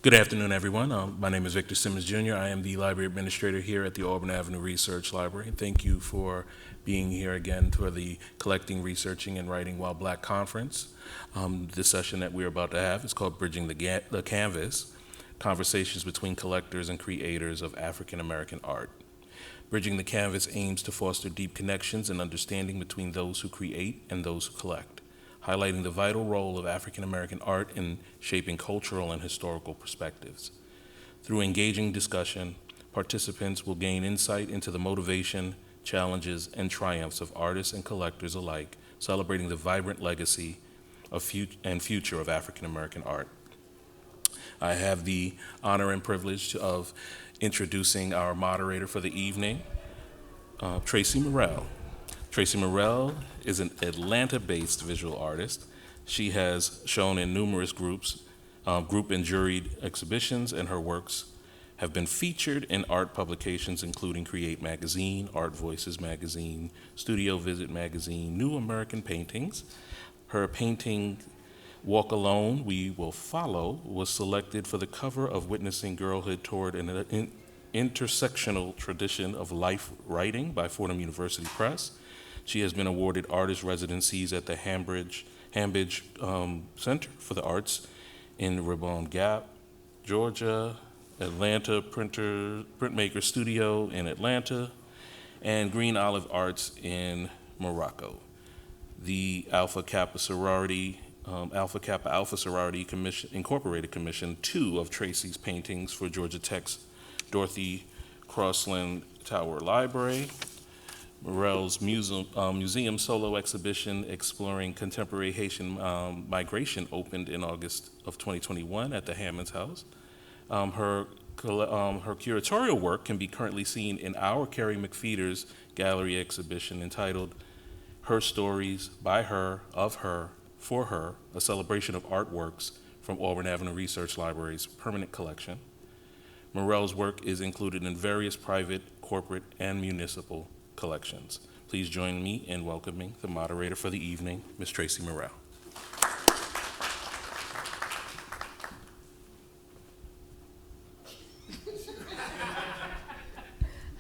Good afternoon, everyone. My name is Victor Simmons Jr. I am the library administrator here at the Auburn Avenue Research Library. Thank you for being here again for the Collecting, Researching, and Writing While Black Conference. This session that we're about to have is called Bridging the Canvas, Conversations Between Collectors and Creators of African American Art. Bridging the Canvas aims to foster deep connections and understanding between those who create and those who collect, highlighting the vital role of African American art in shaping cultural and historical perspectives. Through engaging discussion, participants will gain insight into the motivation, challenges, and triumphs of artists and collectors alike, celebrating the vibrant legacy and future of African American art. I have the honor and privilege of introducing our moderator for the evening, Tracy Morrell. Tracy Morrell is an Atlanta-based visual artist. She has shown in numerous group and juried exhibitions, and her works have been featured in art publications including Create Magazine, Art Voices Magazine, Studio Visit Magazine, New American Paintings. Her painting, Walk Alone, We Will Follow, was selected for the cover of Witnessing Girlhood Toward an Intersectional Tradition of Life Writing by Fordham University Press. She has been awarded artist residencies at the Hambridge Center for the Arts in Ribbon Gap, Georgia, Atlanta Printmaker Studio in Atlanta, and Green Olive Arts in Morocco. The Alpha Kappa Alpha Sorority Commission Incorporated commissioned two of Tracy's paintings for Georgia Tech's Dorothy Crossland Tower Library. Morrell's museum solo exhibition exploring contemporary Haitian migration opened in August of 2021 at the Hammons House. Her curatorial work can be currently seen in our Carrie McFeeters gallery exhibition entitled Her Stories, By Her, Of Her, For Her, a celebration of artworks from Auburn Avenue Research Library's permanent collection. Morrell's work is included in various private, corporate, and municipal collections. Please join me in welcoming the moderator for the evening, Ms. Tracy Morrell.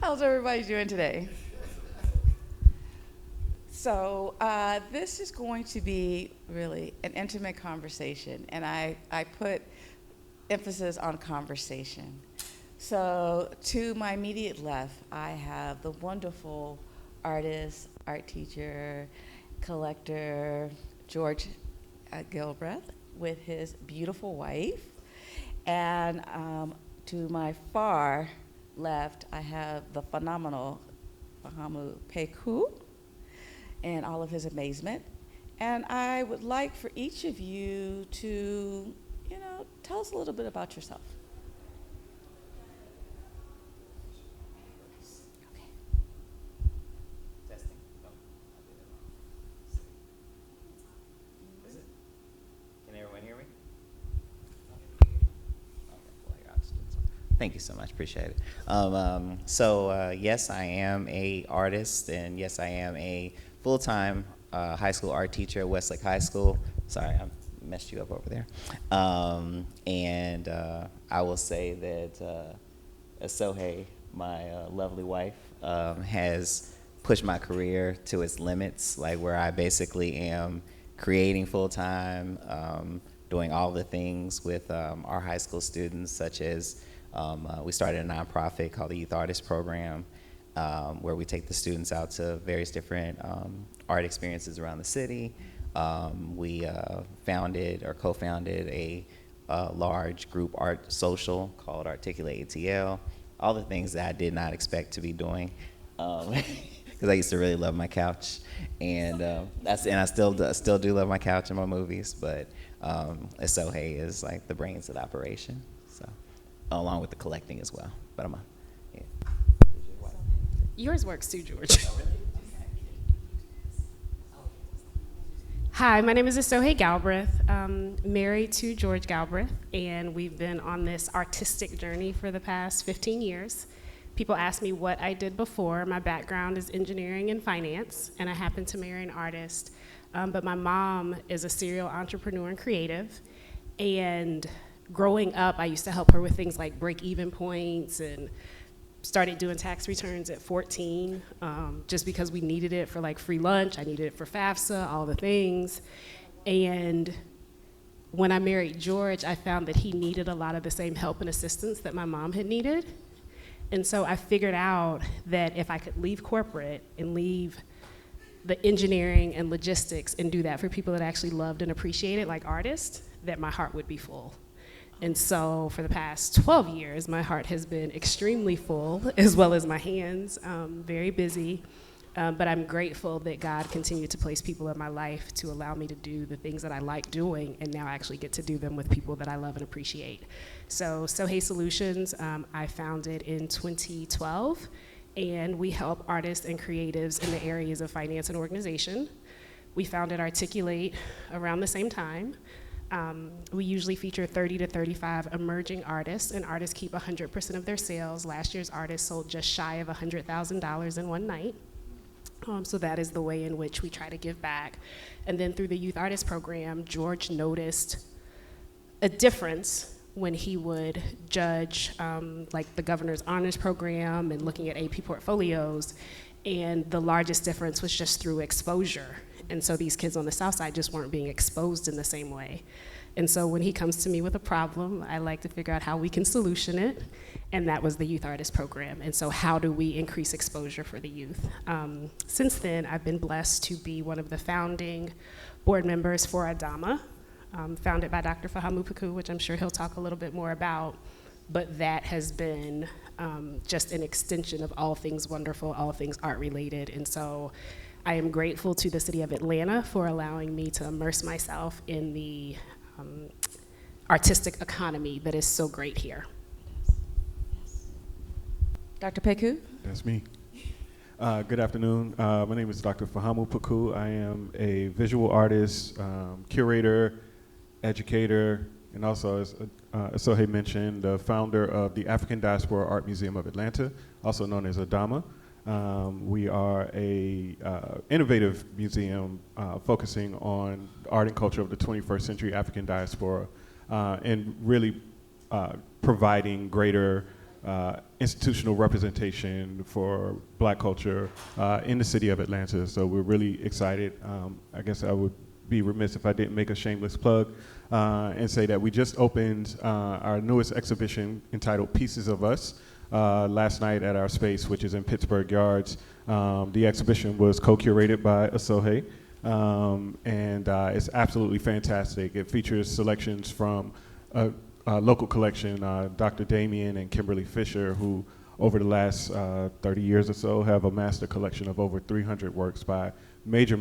How's everybody doing today? This is going to be really an intimate conversation, and I put emphasis on conversation. So to my immediate left, I have the wonderful artist, art teacher, collector, George Gilbreth, with his beautiful wife. And to my far left, I have the phenomenal Fahamu Peku and all of his amazement. And I would like for each of you to, tell us a little bit about yourself. Thank you so much. Appreciate it. Yes, I am a artist, and yes, I am a full-time high school art teacher at Westlake High School. Sorry, I messed you up over there. I will say that Sohei, my lovely wife, has pushed my career to its limits, like where I basically am creating full-time, doing all the things with our high school students, such as we started a nonprofit called the Youth Artist Program, where we take the students out to various different art experiences around the city. We founded or co-founded a large group art social called Articulate ATL. All the things that I did not expect to be doing, because I used to really love my couch, and I still do love my couch and my movies. But Sohei is like the brains of the operation. Along with the collecting as well. But yeah. Yours works too, George. Hi, my name is Sohei Galbraith. Married to George Galbraith, and we've been on this artistic journey for the past 15 years. People ask me what I did before. My background is engineering and finance, and I happened to marry an artist. But my mom is a serial entrepreneur and creative, and growing up, I used to help her with things like break-even points, and started doing tax returns at 14, just because we needed it for like free lunch. I needed it for FAFSA, all the things. And when I married George, I found that he needed a lot of the same help and assistance that my mom had needed. And so I figured out that if I could leave corporate and leave the engineering and logistics and do that for people that actually loved and appreciated, like artists, that my heart would be full. And so for the past 12 years, my heart has been extremely full, as well as my hands, very busy. But I'm grateful that God continued to place people in my life to allow me to do the things that I like doing, and now I actually get to do them with people that I love and appreciate. So Sohei Solutions, I founded in 2012, and we help artists and creatives in the areas of finance and organization. We founded Articulate around the same time. We usually feature 30 to 35 emerging artists, and artists keep 100% of their sales. Last year's artists sold just shy of $100,000 in one night. So that is the way in which we try to give back. And then through the Youth Artist Program, George noticed a difference when he would judge like the Governor's Honors Program and looking at AP portfolios. And the largest difference was just through exposure. And so these kids on the South Side just weren't being exposed in the same way. And so when he comes to me with a problem, I like to figure out how we can solution it. And that was the Youth Artist Program. And so how do we increase exposure for the youth? Since then, I've been blessed to be one of the founding board members for Adama, founded by Dr. Fahamu Paku, which I'm sure he'll talk a little bit more about. But that has been just an extension of all things wonderful, all things art related. And so I am grateful to the city of Atlanta for allowing me to immerse myself in the artistic economy that is so great here. Dr. Peku? That's me. Good afternoon. My name is Dr. Fahamu Paku. I am a visual artist, curator, educator, and also, as Sohei mentioned, the founder of the African Diaspora Art Museum of Atlanta, also known as Adama. We are a innovative museum focusing on the art and culture of the 21st century African diaspora, and really providing greater institutional representation for Black culture in the city of Atlanta. So we're really excited. I guess I would be remiss if I didn't make a shameless plug and say that we just opened our newest exhibition entitled Pieces of Us last night at our space, which is in Pittsburgh Yards. The exhibition was co-curated by Sohei, and it's absolutely fantastic. It features selections from a local collection, Dr. Damien and Kimberly Fisher, who over the last 30 years or so have amassed a collection of over 300 works by major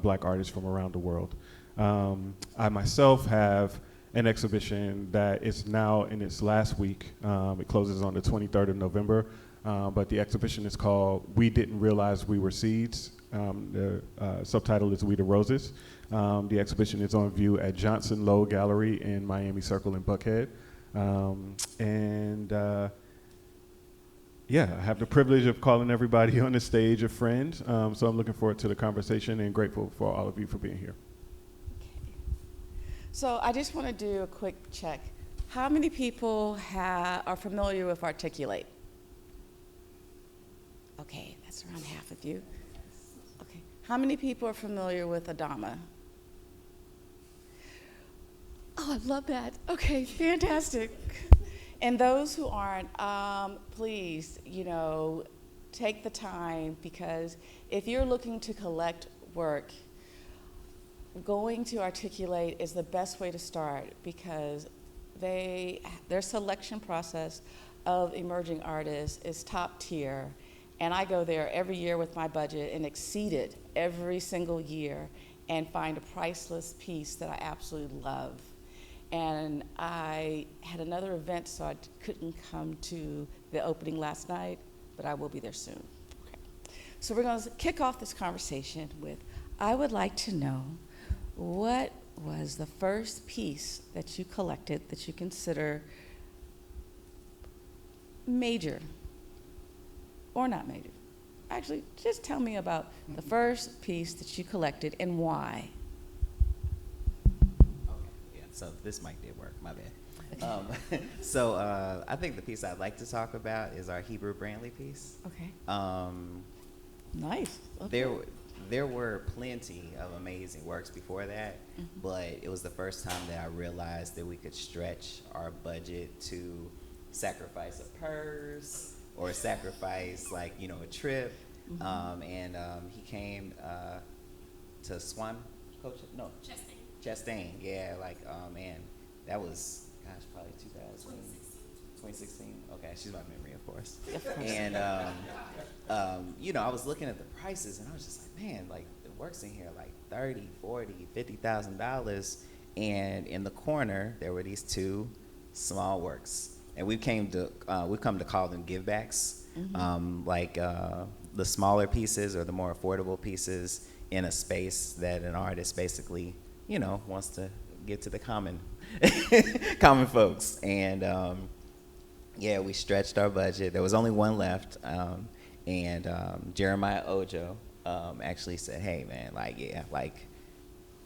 Black artists from around the world. I myself have an exhibition that is now in its last week. It closes on the 23rd of November, but the exhibition is called We Didn't Realize We Were Seeds. The subtitle is We the Roses. The exhibition is on view at Johnson Lowe Gallery in Miami Circle in Buckhead. Yeah, I have the privilege of calling everybody on the stage a friend, so I'm looking forward to the conversation and grateful for all of you for being here. So I just want to do a quick check. How many people are familiar with Articulate? Okay, that's around half of you. Okay, how many people are familiar with Adama? Oh, I love that. Okay, fantastic. And those who aren't, please, take the time, because if you're looking to collect work, going to Articulate is the best way to start, because their selection process of emerging artists is top tier. And I go there every year with my budget and exceed it every single year and find a priceless piece that I absolutely love. And I had another event, so I couldn't come to the opening last night, but I will be there soon. Okay. So we're going to kick off this conversation with, I would like to know, what was the first piece that you collected that you consider major or not major? Actually, just tell me about the first piece that you collected and why. So this mic did work, my bad. So I think the piece I'd like to talk about is our Hebrew Brantley piece. Okay. Um, Nice. Okay. there were plenty of amazing works before that, but it was the first time that I realized that we could stretch our budget to sacrifice a purse or sacrifice a trip. He came to Chastain. Yeah, man, that was, gosh, probably 2016. Okay, she's my memory, of course. Of course. And I was looking at the prices, and I was just like, man, the works in here like $30,000, $40,000, $50,000, and in the corner there were these two small works, and we've come to call them givebacks, the smaller pieces or the more affordable pieces in a space that an artist basically wants to get to the common folks. And we stretched our budget. There was only one left, and Jeremiah Ojo actually said, hey man,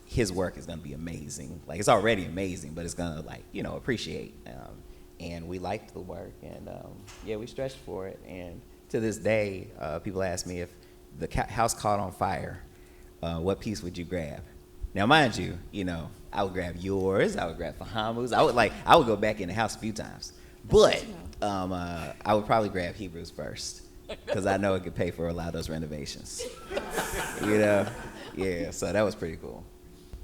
his work is gonna be amazing. It's already amazing, but it's gonna appreciate. And we liked the work, and we stretched for it. And to this day, people ask me if the house caught on fire, what piece would you grab? Now, mind you, I would grab yours, I would grab Fahamu's, I would go back in the house a few times. But I would probably grab Hebrews first, because I know it could pay for a lot of those renovations. Yeah, so that was pretty cool.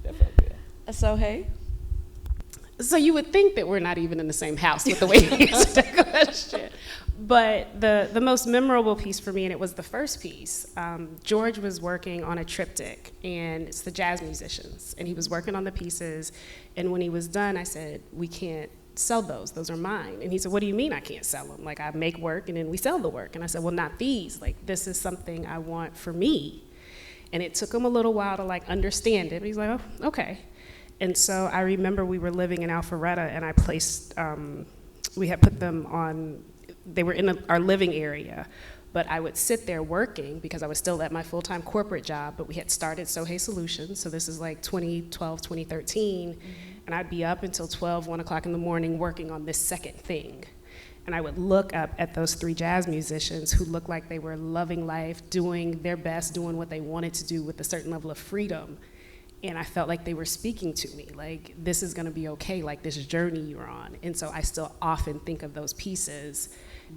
That felt good. So, hey. So you would think that we're not even in the same house with the way you answered the question. But the most memorable piece for me, and it was the first piece, George was working on a triptych, and it's the jazz musicians, and he was working on the pieces, and when he was done, I said, we can't sell those are mine. And he said, what do you mean I can't sell them? I make work and then we sell the work. And I said, well, not these. This is something I want for me. And it took him a little while to understand it, but he's like, oh, okay. And so I remember we were living in Alpharetta, and I placed, we had put them on, they were in our living area, but I would sit there working because I was still at my full-time corporate job, but we had started Sohei Solutions, so this is 2012, 2013, and I'd be up until 12, 1 o'clock in the morning working on this second thing. And I would look up at those three jazz musicians who looked like they were loving life, doing their best, doing what they wanted to do with a certain level of freedom. And I felt like they were speaking to me, this is gonna be okay, this journey you're on. And so I still often think of those pieces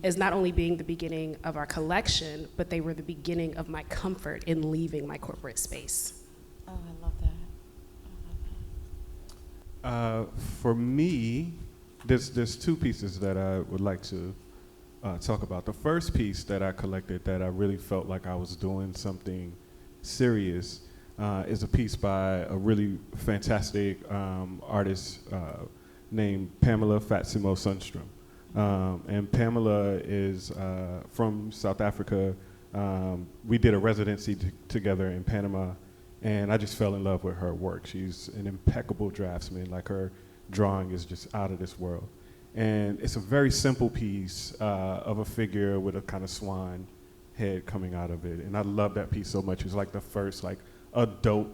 as not only being the beginning of our collection, but they were the beginning of my comfort in leaving my corporate space. Oh, I love that. For me, there's two pieces that I would like to talk about. The first piece that I collected that I really felt like I was doing something serious is a piece by a really fantastic artist named Pamela Fatsimo Sundstrom. And Pamela is from South Africa. We did a residency together in Panama, and I just fell in love with her work. She's an impeccable draftsman. Her drawing is just out of this world. And it's a very simple piece of a figure with a kind of swan head coming out of it. And I love that piece so much. It's the first adult,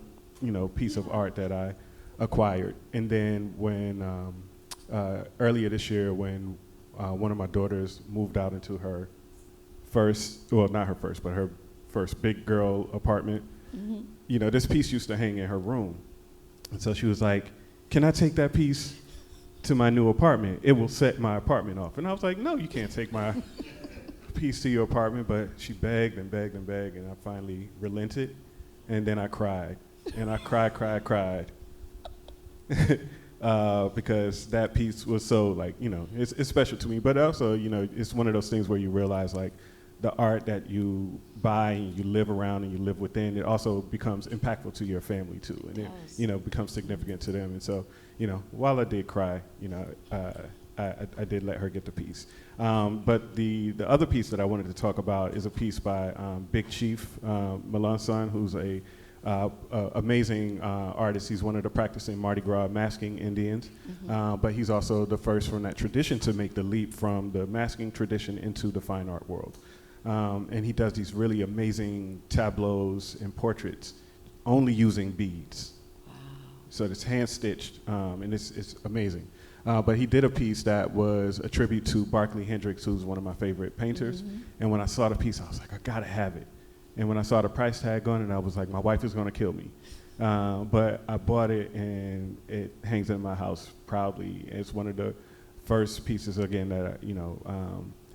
piece of art that I acquired. And then when earlier this year, when one of my daughters moved out into her first, well, not her first, but her first big girl apartment, this piece used to hang in her room. And so she was like, can I take that piece to my new apartment? It will set my apartment off. And I was like, no, you can't take my piece to your apartment. But she begged and begged and begged, and I finally relented. And then I cried. And I cried. Because that piece was so it's special to me. But also, it's one of those things where you realize the art that you buy and you live around and you live within, it also becomes impactful to your family too. And it, becomes significant to them. And so, while I did cry, I did let her get the piece. But the other piece that I wanted to talk about is a piece by Big Chief Melanson, who's a amazing artist. He's one of the practicing Mardi Gras masking Indians, but he's also the first from that tradition to make the leap from the masking tradition into the fine art world. And he does these really amazing tableaus and portraits only using beads. Wow. So it's hand stitched, and it's amazing. But he did a piece that was a tribute to Barclay Hendricks, who's one of my favorite painters. And when I saw the piece, I was like, I gotta have it. And when I saw the price tag on it, I was like, my wife is gonna kill me. But I bought it, and it hangs in my house proudly. It's one of the first pieces, again, that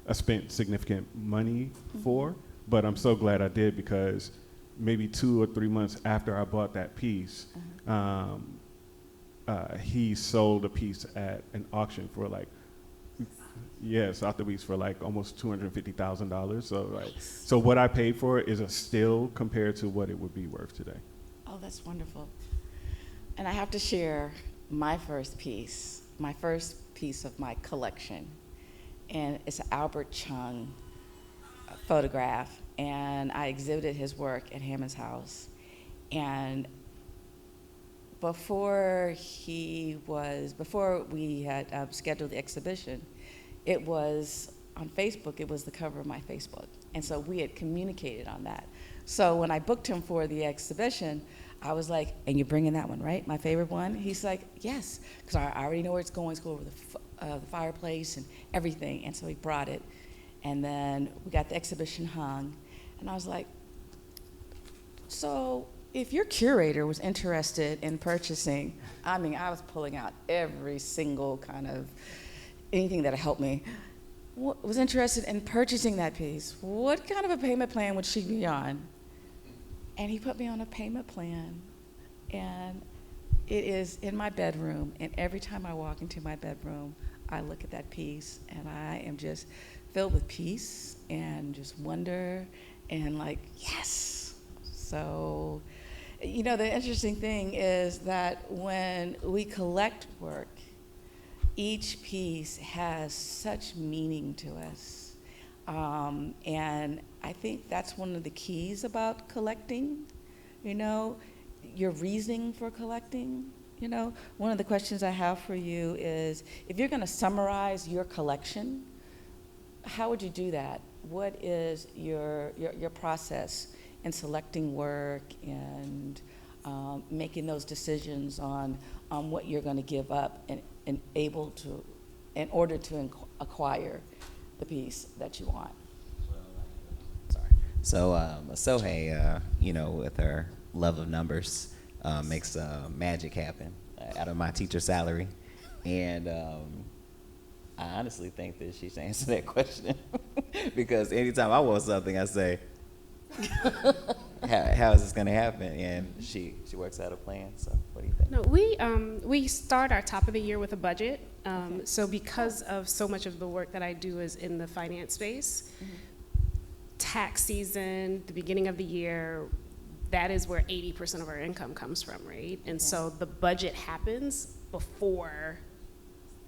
I spent significant money for. But I'm so glad I did, because maybe 2 or 3 months after I bought that piece, he sold a piece at an auction for Sotheby's for almost $250,000. So what I paid for it is a steal compared to what it would be worth today. Oh, that's wonderful. And I have to share my first piece of my collection. And it's an Albert Chung photograph. And I exhibited his work at Hammond's house. And before we had scheduled the exhibition, it was on Facebook. It was the cover of my Facebook. And so we had communicated on that. So when I booked him for the exhibition, I was like, and you're bringing that one, right? My favorite one? He's like, yes, because I already know where it's going. It's going over the fireplace and everything. And so he brought it. And then we got the exhibition hung. And I was like, so if your curator was interested in purchasing, I was pulling out every single kind of anything that helped me, was interested in purchasing that piece, what kind of a payment plan would she be on? And he put me on a payment plan. And it is in my bedroom. And every time I walk into my bedroom, I look at that piece, and I am just filled with peace and just wonder and yes. So, the interesting thing is that when we collect work, each piece has such meaning to us. And I think that's one of the keys about collecting, your reasoning for collecting. One of the questions I have for you is, if you're gonna summarize your collection, how would you do that? What is your process in selecting work and making those decisions on what you're going to give up in order to acquire the piece that you want? Sorry. So Sohei, with her love of numbers, makes magic happen out of my teacher salary, and I honestly think that she should answer that question because anytime I want something, I say, how is this going to happen? And she works out a plan. So what do you think? No, we start our top of the year with a budget. So because of so much of the work that I do is in the finance space, tax season, the beginning of the year, that is where 80% of our income comes from, right? And so the budget happens before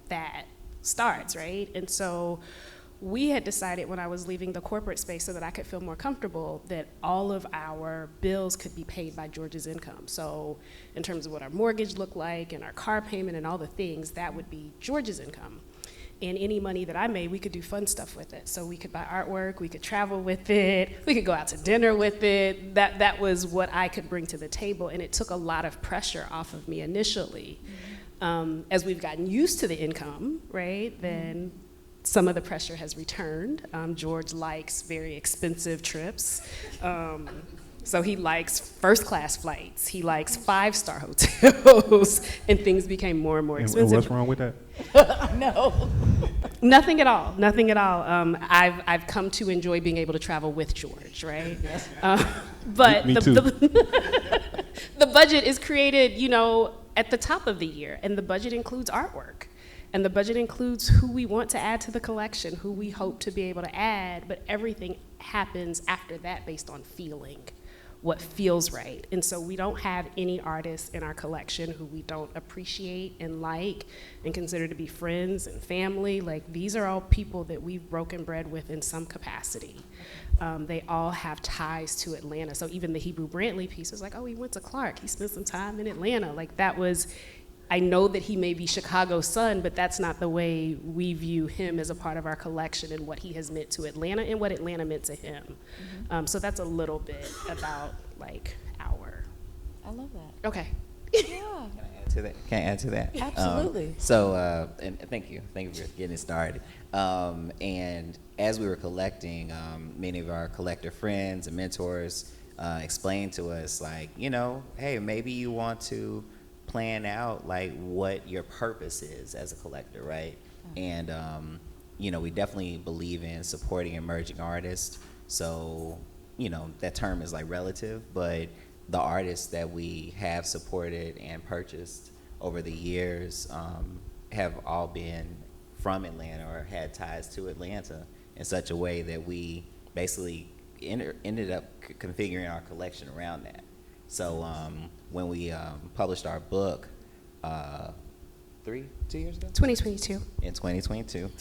that starts, right? And so we had decided when I was leaving the corporate space so that I could feel more comfortable that all of our bills could be paid by George's income. So in terms of what our mortgage looked like and our car payment and all the things, that would be George's income. And any money that I made, we could do fun stuff with it. So we could buy artwork, we could travel with it, we could go out to dinner with it. That was what I could bring to the table, and it took a lot of pressure off of me initially. As we've gotten used to the income, right, then some of the pressure has returned. George likes very expensive trips. So he likes first-class flights. He likes 5-star hotels, and things became more and more expensive. And what's wrong with that? No. Nothing at all. Nothing at all. I've come to enjoy being able to travel with George, right? Yes. But Me too. the budget is created, at the top of the year, and the budget includes artwork. And the budget includes who we want to add to the collection, who we hope to be able to add, but everything happens after that based on feeling, what feels right. And so we don't have any artists in our collection who we don't appreciate and like and consider to be friends and family. Like, these are all people that we've broken bread with in some capacity. They all have ties to Atlanta. So even the Hebrew Brantley piece was like, oh, he went to Clark. He spent some time in Atlanta. Like, that was, I know that he may be Chicago's son, but that's not the way we view him as a part of our collection and what he has meant to Atlanta and what Atlanta meant to him. So that's a little bit about, like, our. I love that. Okay. Yeah. Can I add to that? Absolutely. And thank you for getting it started. And as we were collecting, many of our collector friends and mentors explained to us, like, hey, maybe you want to plan out like what your purpose is as a collector, right? And we definitely believe in supporting emerging artists. So, that term is like relative, but the artists that we have supported and purchased over the years have all been from Atlanta or had ties to Atlanta in such a way that we basically ended up configuring our collection around that. So when we published our book 2 years ago? 2022. In 2022,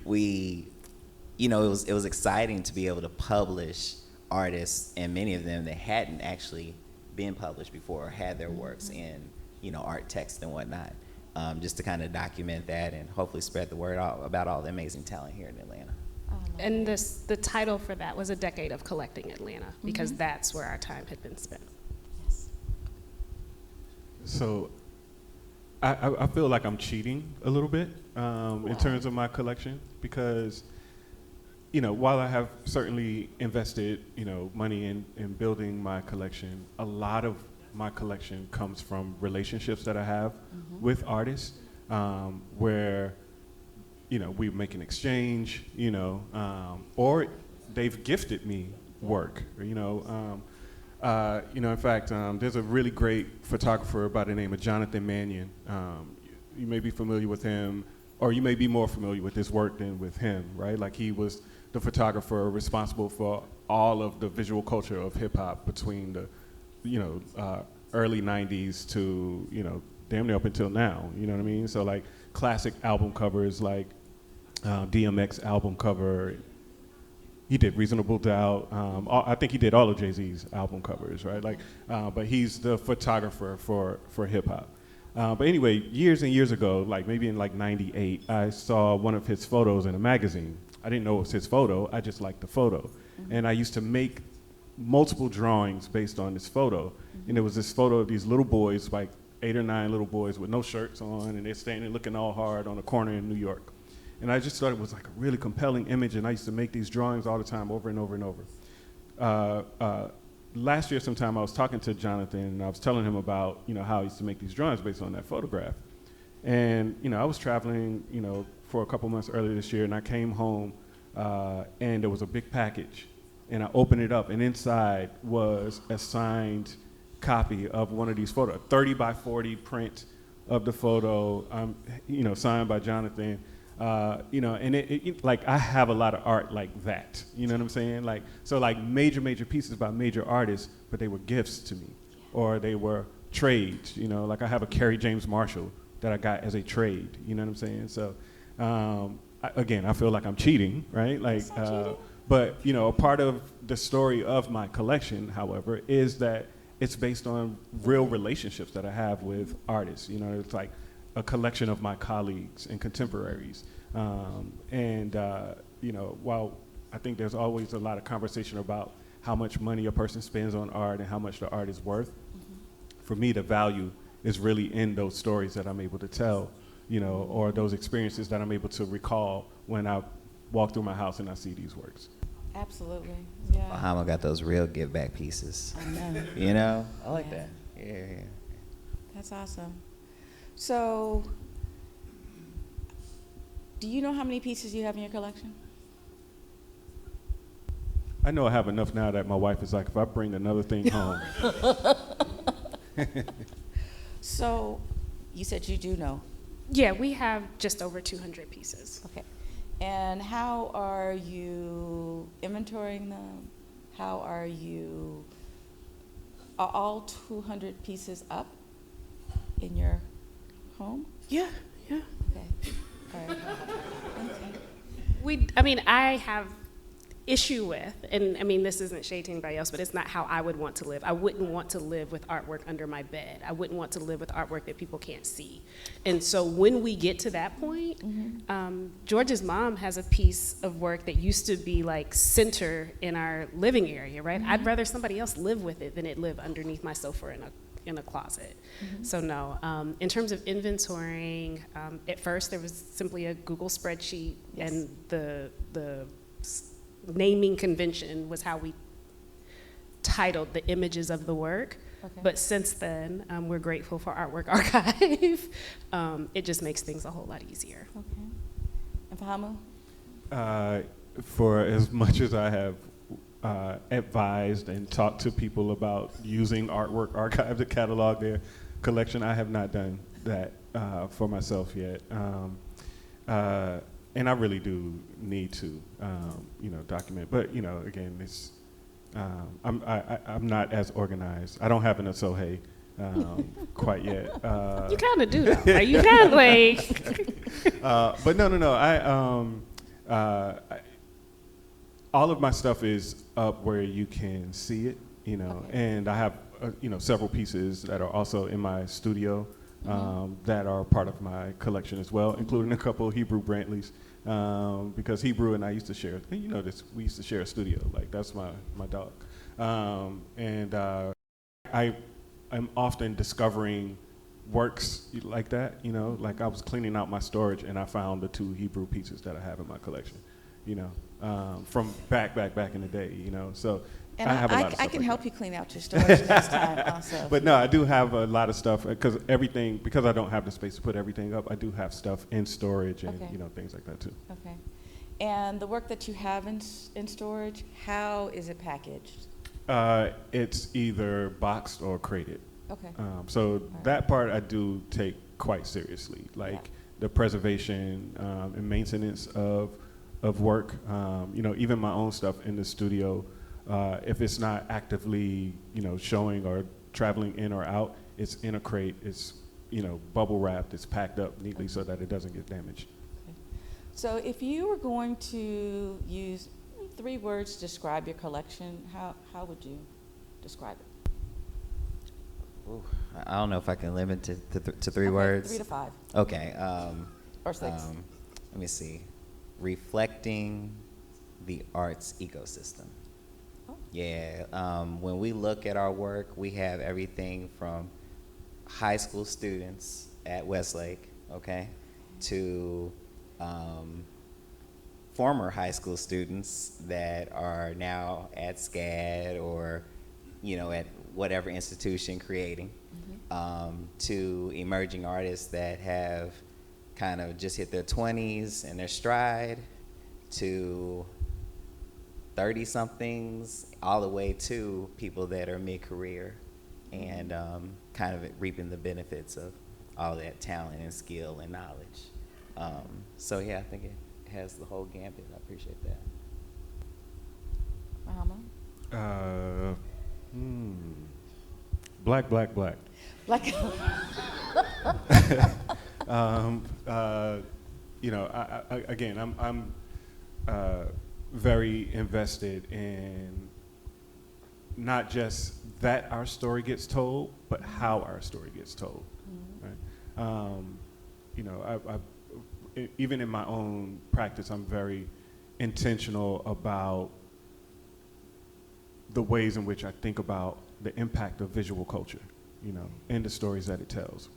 we, it was exciting to be able to publish artists, and many of them that hadn't actually been published before or had their works in, art text and whatnot, just to kind of document that and hopefully spread the word out about all the amazing talent here in Atlanta. And the title for that was A Decade of Collecting Atlanta, because that's where our time had been spent. Yes. So I feel like I'm cheating a little bit in terms of my collection because, while I have certainly invested, money in building my collection, a lot of my collection comes from relationships that I have with artists where, we make an exchange, or they've gifted me work, in fact, there's a really great photographer by the name of Jonathan Mannion. You may be familiar with him, or you may be more familiar with his work than with him, right? Like he was the photographer responsible for all of the visual culture of hip hop between the, early 90s to, damn near up until now, you know what I mean? So like classic album covers like DMX album cover. He did Reasonable Doubt. I think he did all of Jay-Z's album covers, right? Like, but he's the photographer for hip hop. But anyway, years and years ago, like maybe in like '98, I saw one of his photos in a magazine. I didn't know it was his photo. I just liked the photo, and I used to make multiple drawings based on this photo. And there was this photo of these little boys, like 8 or 9 little boys with no shirts on, and they're standing looking all hard on a corner in New York. And I just thought it was like a really compelling image, and I used to make these drawings all the time, over and over and over. Last year sometime I was talking to Jonathan, and I was telling him about, how I used to make these drawings based on that photograph. And, I was traveling, for a couple months earlier this year, and I came home, and there was a big package. And I opened it up, and inside was a signed copy of one of these photos, 30 by 40 print of the photo, signed by Jonathan. And it like I have a lot of art like that, you know what I'm saying? Like, so like major pieces by major artists, but they were gifts to me, or they were trades, like I have a Kerry James Marshall that I got as a trade, you know what I'm saying? So, I feel like I'm cheating, right? Like, but a part of the story of my collection, however, is that it's based on real relationships that I have with artists. It's like a collection of my colleagues and contemporaries. While I think there's always a lot of conversation about how much money a person spends on art and how much the art is worth, for me, the value is really in those stories that I'm able to tell, or those experiences that I'm able to recall when I walk through my house and I see these works. Absolutely. Yeah. Bahama got those real give back pieces. I know. I like Yeah. that. Yeah. That's awesome. So, do you know how many pieces you have in your collection? I know I have enough now that my wife is like, if I bring another thing home. So, you said you do know. Yeah, we have just over 200 pieces. Okay. And how are you inventorying them? How are all 200 pieces up in your home? Yeah. Okay. All right. Okay. I have issue with, and this isn't shade to anybody else, but it's not how I would want to live. I wouldn't want to live with artwork under my bed. I wouldn't want to live with artwork that people can't see. And so when we get to that point, George's mom has a piece of work that used to be like center in our living area, right? I'd rather somebody else live with it than it live underneath my sofa in a closet. So no, in terms of inventorying, at first there was simply a Google spreadsheet, Yes. and the naming convention was how we titled the images of the work. Okay. But since then, we're grateful for Artwork Archive. It just makes things a whole lot easier. Okay. And Fahamu? For as much as I have advised and talked to people about using Artwork Archive to catalog their collection, I have not done that for myself yet. And I really do need to, document. But again, it's I'm not as organized. I don't have an Asohe quite yet. You kind of do, though. Like, you kind of like. But no. All of my stuff is up where you can see it, Okay. and I have, several pieces that are also in my studio that are part of my collection as well, including a couple of Hebrew Brantleys, because Hebrew and I used to share, we used to share a studio, like that's my dog. I'm often discovering works like that, like I was cleaning out my storage and I found the 2 Hebrew pieces that I have in my collection, from back in the day, so And I have a lot of I stuff can like help that. you clean out your storage next time also. But no, I do have a lot of stuff because I don't have the space to put everything up, I do have stuff in storage and, Okay. Things like that too. Okay. And the work that you have in storage, how is it packaged? It's either boxed or crated. Okay. So that part I do take quite seriously, like Yeah. the preservation and maintenance of work. Even my own stuff in the studio, if it's not actively, showing or traveling in or out, it's in a crate. It's, bubble wrapped. It's packed up neatly so that it doesn't get damaged. Okay. So if you were going to use 3 words to describe your collection, how would you describe it? Ooh, I don't know if I can limit it to 3 Okay, words. 3 to 5 Okay. or 6. Let me see. Reflecting the arts ecosystem. Oh. Yeah. When we look at our work, we have everything from high school students at Westlake, okay, to former high school students that are now at SCAD or, at whatever institution creating, to emerging artists that have kind of just hit their 20s and their stride, to 30-somethings, all the way to people that are mid-career and kind of reaping the benefits of all that talent and skill and knowledge. So yeah, I think it has the whole gambit. I appreciate that. Mahama? Black. Like, Again, I'm very invested in not just that our story gets told, but how our story gets told. Right? Even in my own practice, I'm very intentional about the ways in which I think about the impact of visual culture, and the stories that it tells.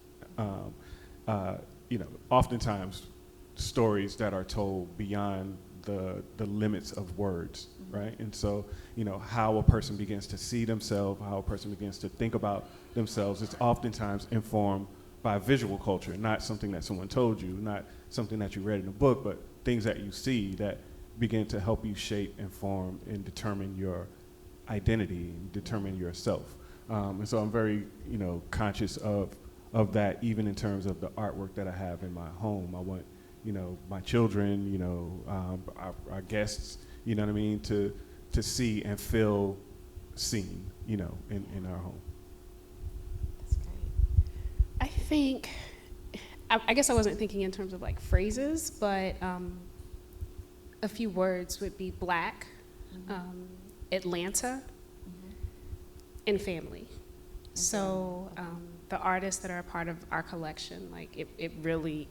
Oftentimes stories that are told beyond the limits of words, right? And so, how a person begins to see themselves, how a person begins to think about themselves, is oftentimes informed by visual culture, not something that someone told you, not something that you read in a book, but things that you see that begin to help you shape and form and determine your identity and determine yourself. And so I'm very, conscious of that, even in terms of the artwork that I have in my home. I want, my children, our guests, to see and feel seen, in our home. that's great. I think, I guess I wasn't thinking in terms of like phrases, but a few words would be Black, Atlanta, and family. So the artists that are a part of our collection, like it really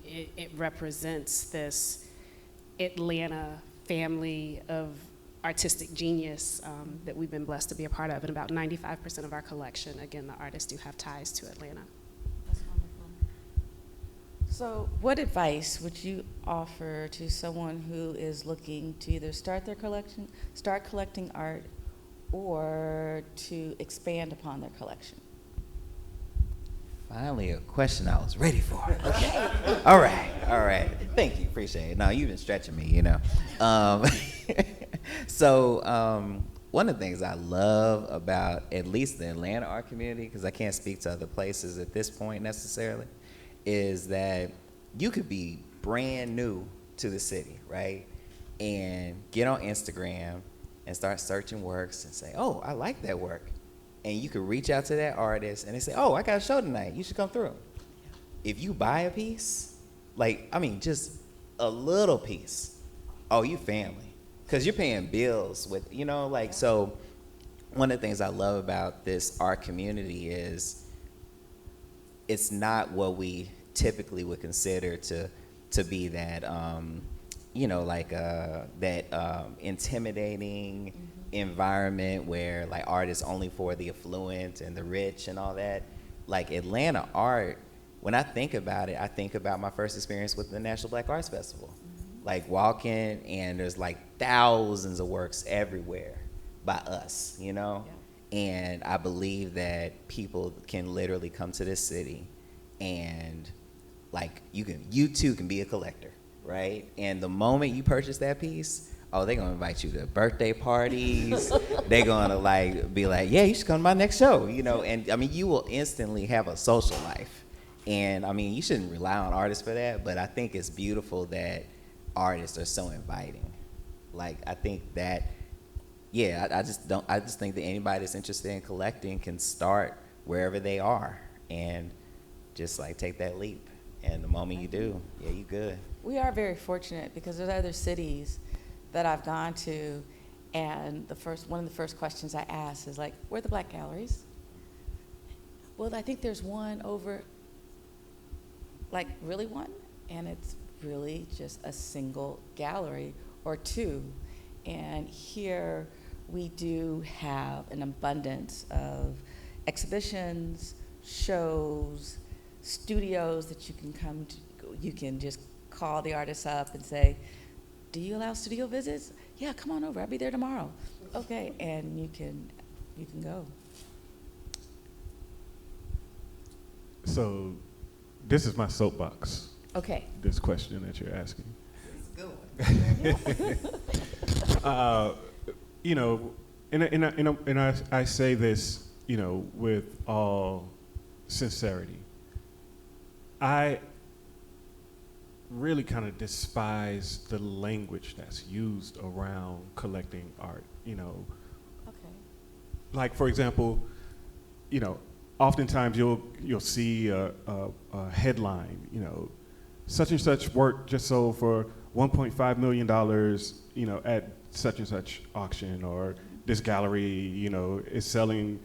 represents this Atlanta family of artistic genius that we've been blessed to be a part of. And about 95% of our collection, again, the artists do have ties to Atlanta. That's wonderful. So what advice would you offer to someone who is looking to either start their collection, start collecting art, or to expand upon their collection? Finally, a question I was ready for. Okay. All right. Thank you, appreciate it. No, you've been stretching me, you know. One of the things I love about at least the Atlanta art community, because I can't speak to other places at this point necessarily, is that you could be brand new to the city, right? And get on Instagram and start searching works and say, oh, I like that work. And you could reach out to that artist and they say, oh, I got a show tonight, you should come through. If you buy a piece, just a little piece, oh, you family. Because you're paying bills with, so one of the things I love about this art community is it's not what we typically would consider to be that, intimidating environment where like art is only for the affluent and the rich and all that. Like Atlanta art, when I think about it, I think about my first experience with the National Black Arts Festival. Like walking and there's like thousands of works everywhere by us, And I believe that people can literally come to this city and like you too can be a collector, right? And the moment you purchase that piece, oh, they're gonna invite you to birthday parties. They're gonna be like, yeah, you should come to my next show, And I mean, you will instantly have a social life. And I mean, you shouldn't rely on artists for that, but I think it's beautiful that artists are so inviting. Like, I think that, I just think that anybody that's interested in collecting can start wherever they are and just like take that leap. And the moment you do, you good. We are very fortunate because there's other cities that I've gone to, and one of the first questions I ask is like, where are the Black galleries? Well, I think there's one over, like really one? And it's really just a single gallery or two. And here we do have an abundance of exhibitions, shows, studios that you can come to. You can just call the artist up and say, do you allow studio visits? Yeah, come on over, I'll be there tomorrow. Okay, and you can go. So this is my soapbox, Okay. this question that you're asking. It's a good one. I say this, with all sincerity. I really kind of despise the language that's used around collecting art, Okay. Like, for example, oftentimes you'll see a headline, such and such work just sold for $1.5 million, at such and such auction, or this gallery, is selling,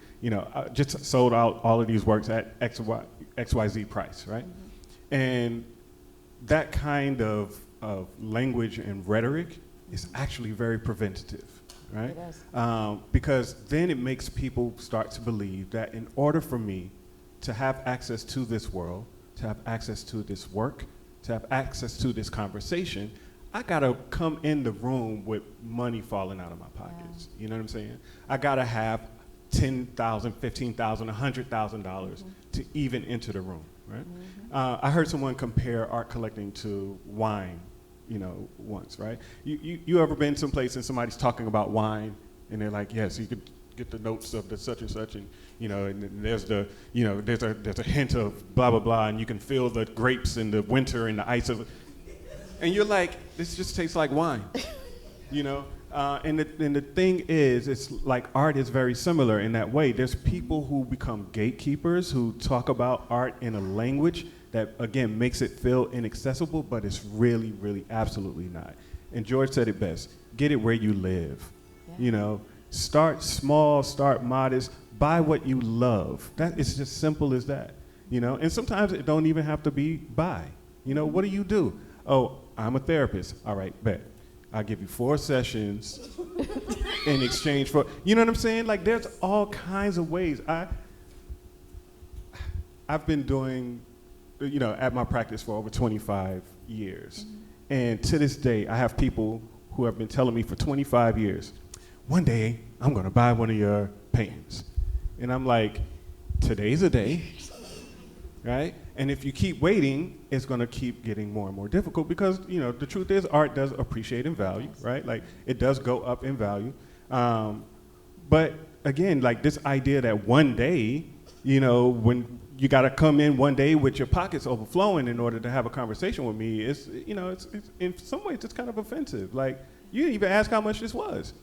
just sold out all of these works at XYZ price, right? Mm-hmm. And that kind of language and rhetoric is actually very preventative, right? It is. Because then it makes people start to believe that in order for me to have access to this world, to have access to this work, to have access to this conversation, I gotta come in the room with money falling out of my pockets. Yeah. You know what I'm saying? I gotta have $10,000, $15,000, $100,000 to even enter the room, right? I heard someone compare art collecting to wine, once, right? You ever been someplace and somebody's talking about wine and they're like, yes, you could get the notes of the such and such, and and there's there's a hint of blah blah blah, and you can feel the grapes in the winter and the ice of, and you're like, this just tastes like wine, And the thing is, it's like art is very similar in that way. There's people who become gatekeepers who talk about art in a language that, again, makes it feel inaccessible, but it's really, really absolutely not. And George said it best, get it where you live. Yeah. Start small, start modest, buy what you love. That is just simple as that, And sometimes it don't even have to be buy. What do? Oh, I'm a therapist. All right, bet. I'll give you 4 sessions in exchange for, you know what I'm saying? Like, there's all kinds of ways. I've been doing, at my practice for over 25 years. And to this day, I have people who have been telling me for 25 years, one day I'm gonna buy one of your paintings. And I'm like, today's a day, right? And if you keep waiting, it's gonna keep getting more and more difficult because, the truth is art does appreciate in value, right? Like, it does go up in value. But again, like this idea that one day, when you gotta come in one day with your pockets overflowing in order to have a conversation with me, it's in some ways it's kind of offensive. Like, you didn't even ask how much this was.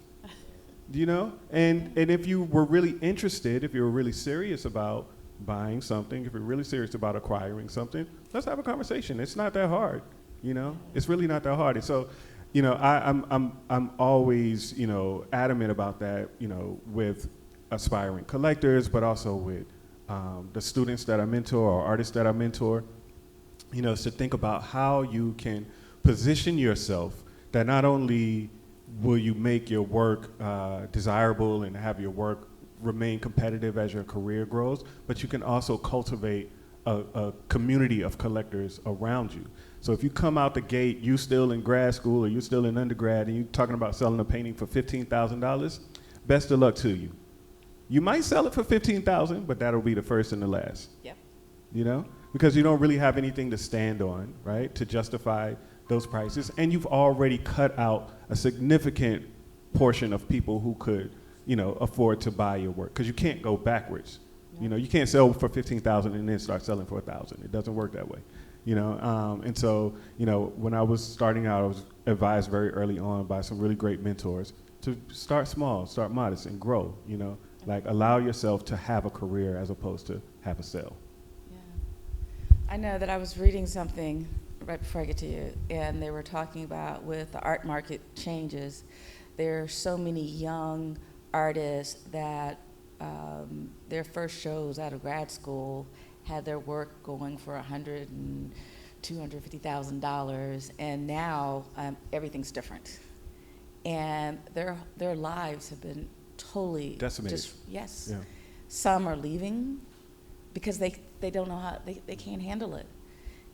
And if you were really interested, if you were really serious about buying something, if you're really serious about acquiring something, let's have a conversation. It's not that hard, It's really not that hard. And so, I'm always, adamant about that, with aspiring collectors, but also with the students that I mentor or artists that I mentor, is to think about how you can position yourself that not only will you make your work desirable and have your work remain competitive as your career grows, but you can also cultivate a community of collectors around you. So if you come out the gate, you still in grad school or you still in undergrad and you're talking about selling a painting for $15,000, best of luck to you. You might sell it for $15,000, but that'll be the first and the last. Yep. Because you don't really have anything to stand on, right, to justify those prices, and you've already cut out a significant portion of people who could, afford to buy your work, because you can't go backwards. No. You can't sell for $15,000 and then start selling for $1,000. It doesn't work that way. And so, when I was starting out, I was advised very early on by some really great mentors to start small, start modest, and grow. Like, allow yourself to have a career as opposed to have a sale. Yeah. I know that I was reading something right before I get to you, and they were talking about with the art market changes, there are so many young artists that their first shows out of grad school had their work going for $100,000 and $250,000, and now everything's different, and their lives have been totally decimated. Yes. Yeah. Some are leaving because they don't know how, they can't handle it.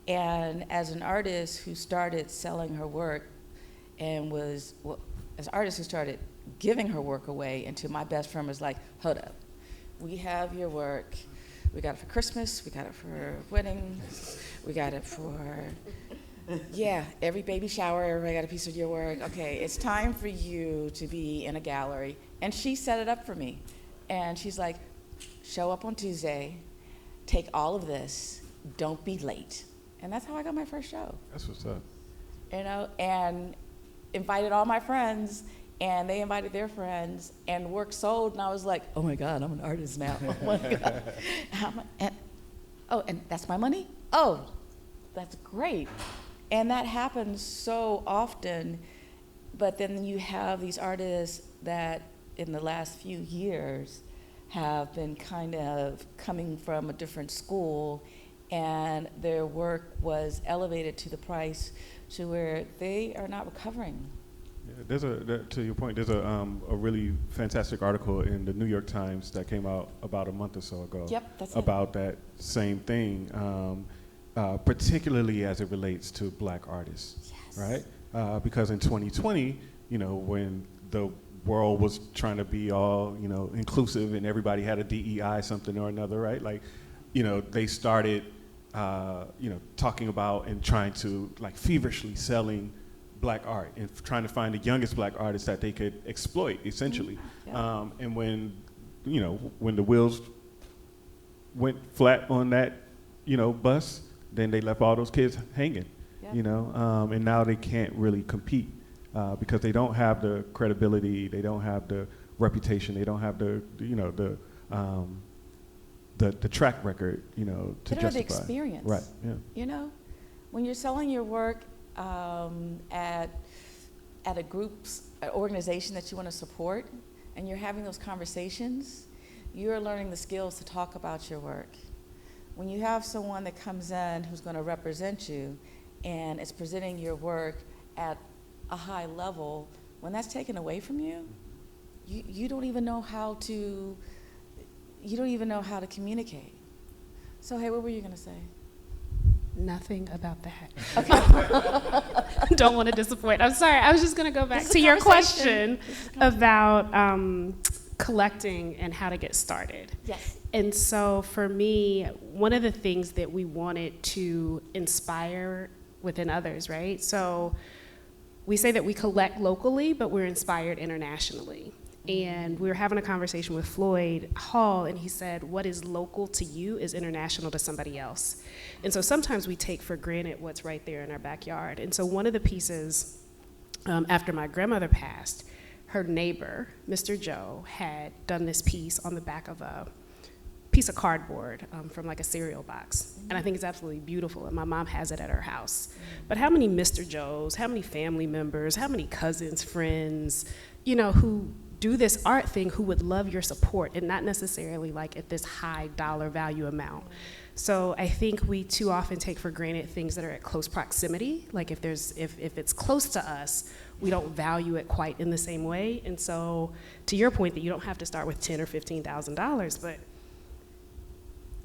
And as an artist who started selling her work and as an artist who started giving her work away, and to my best friend was like, hold up, we have your work. We got it for Christmas, we got it for weddings, we got it for, every baby shower, everybody got a piece of your work. Okay, it's time for you to be in a gallery. And she set it up for me. And she's like, show up on Tuesday, take all of this, don't be late. And that's how I got my first show. That's what's up. And invited all my friends, and they invited their friends, and work sold, and I was like, oh my God, I'm an artist now. Oh my God. And that's my money? Oh, that's great. And that happens so often, but then you have these artists that in the last few years have been kind of coming from a different school, and their work was elevated to the price to where they are not recovering. Yeah, to your point, there's a really fantastic article in the New York Times that came out about a month or so ago. Yep, that's about that same thing, particularly as it relates to Black artists, Yes. right? Because in 2020, when the world was trying to be all, inclusive and everybody had a DEI something or another, right? Like, they started, talking about and trying to, like, feverishly selling Black art and trying to find the youngest Black artists that they could exploit, essentially. Yeah. And when the wheels went flat on that, bus, then they left all those kids hanging, Yeah. and now they can't really compete because they don't have the credibility, they don't have the reputation, they don't have the track record, to They don't justify. have the experience. Right. Yeah. When you're selling your work at a group's an organization that you want to support, and you're having those conversations, you're learning the skills to talk about your work. When you have someone that comes in who's going to represent you and is presenting your work at a high level, when that's taken away from you, you don't even know how to, communicate. So, hey, what were you gonna say? Nothing about that. Don't want to disappoint. I'm sorry. I was just going to go back This is to a your conversation. question about collecting and how to get started. Yes. And so for me, one of the things that we wanted to inspire within others, right? So we say that we collect locally, but we're inspired internationally. And we were having a conversation with Floyd Hall, and he said, what is local to you is international to somebody else. And so sometimes we take for granted what's right there in our backyard. And so one of the pieces, after my grandmother passed, her neighbor, Mr. Joe, had done this piece on the back of a piece of cardboard from like a cereal box. And I think it's absolutely beautiful, and my mom has it at her house. But how many Mr. Joes, how many family members, how many cousins, friends, who do this art thing who would love your support, and not necessarily like at this high dollar value amount. So I think we too often take for granted things that are at close proximity. Like if it's close to us, we don't value it quite in the same way. And so to your point that you don't have to start with $10,000 or $15,000, but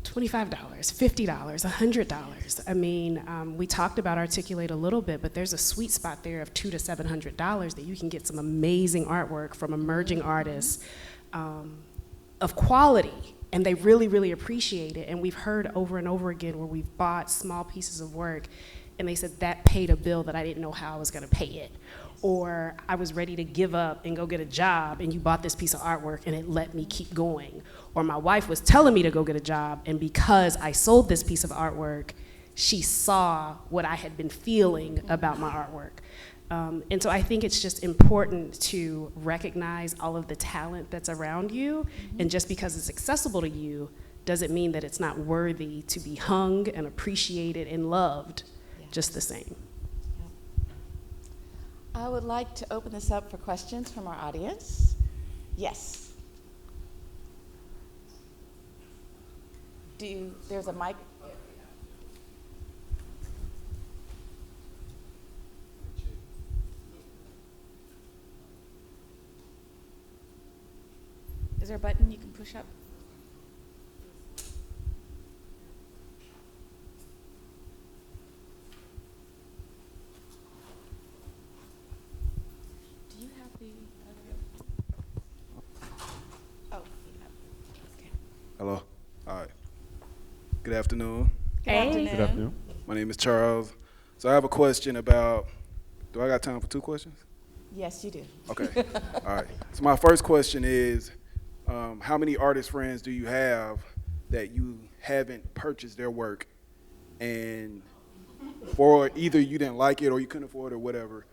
$25, $50, $100. I mean, we talked about Articulate a little bit, but there's a sweet spot there of $200 to $700 that you can get some amazing artwork from emerging artists of quality, and they really, really appreciate it. And we've heard over and over again where we've bought small pieces of work, and they said that paid a bill that I didn't know how I was going to pay it. Or I was ready to give up and go get a job, and you bought this piece of artwork and it let me keep going. Or my wife was telling me to go get a job, and because I sold this piece of artwork, she saw what I had been feeling about my artwork. And so I think it's just important to recognize all of the talent that's around you, and just because it's accessible to you doesn't mean that it's not worthy to be hung and appreciated and loved just the same. I would like to open this up for questions from our audience. Yes. There's a mic. Is there a button you can push up? Do you have the other? Oh, yeah. Okay. Hello. All right. Good afternoon. Hey. Good afternoon. My name is Charles. So I have a question about, do I got time for 2 questions? Yes, you do. Okay. All right. So my first question is, how many artist friends do you have that you haven't purchased their work, and for either you didn't like it or you couldn't afford it or whatever,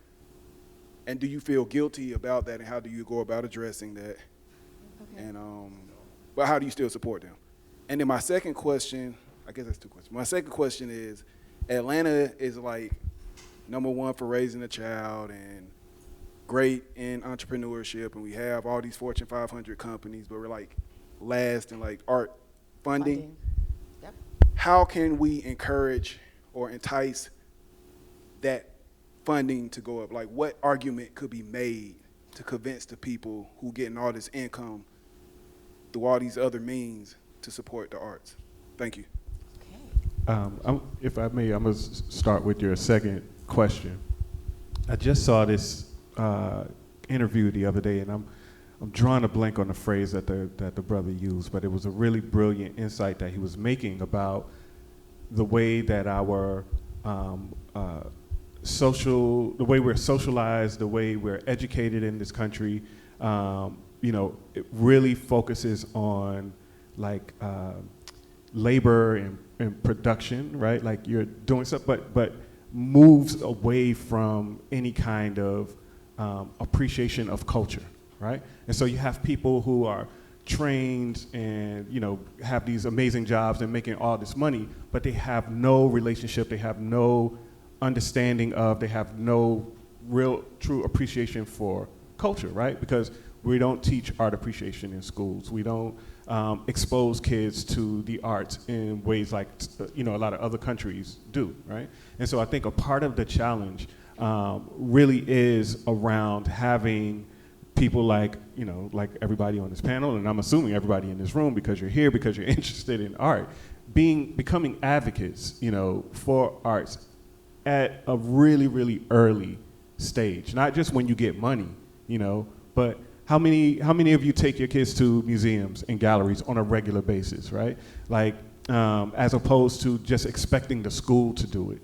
and do you feel guilty about that, and how do you go about addressing that? Okay. And but how do you still support them? And then my second question, I guess that's 2 questions. My second question is, Atlanta is like #1 for raising a child and great in entrepreneurship, and we have all these Fortune 500 companies, but we're like last in like art funding. Yep. How can we encourage or entice that funding to go up? Like, what argument could be made to convince the people who getting all this income through all these other means to support the arts? Thank you. Okay. If I may, I'm going to start with your second question. I just saw this interview the other day, and I'm drawing a blank on the phrase that the brother used, but it was a really brilliant insight that he was making about the way that our the way we're socialized, the way we're educated in this country. It really focuses on like labor and production, right? Like you're doing stuff, but moves away from any kind of appreciation of culture, right? And so you have people who are trained and have these amazing jobs and making all this money, but they have no relationship, they have no understanding of, they have no real true appreciation for culture, right? Because we don't teach art appreciation in schools. We don't expose kids to the arts in ways like a lot of other countries do, right? And so I think a part of the challenge really is around having people like, like everybody on this panel, and I'm assuming everybody in this room, because you're here, because you're interested in art, becoming advocates, for arts at a really, really early stage. Not just when you get money, but how many of you take your kids to museums and galleries on a regular basis, right? Like, as opposed to just expecting the school to do it.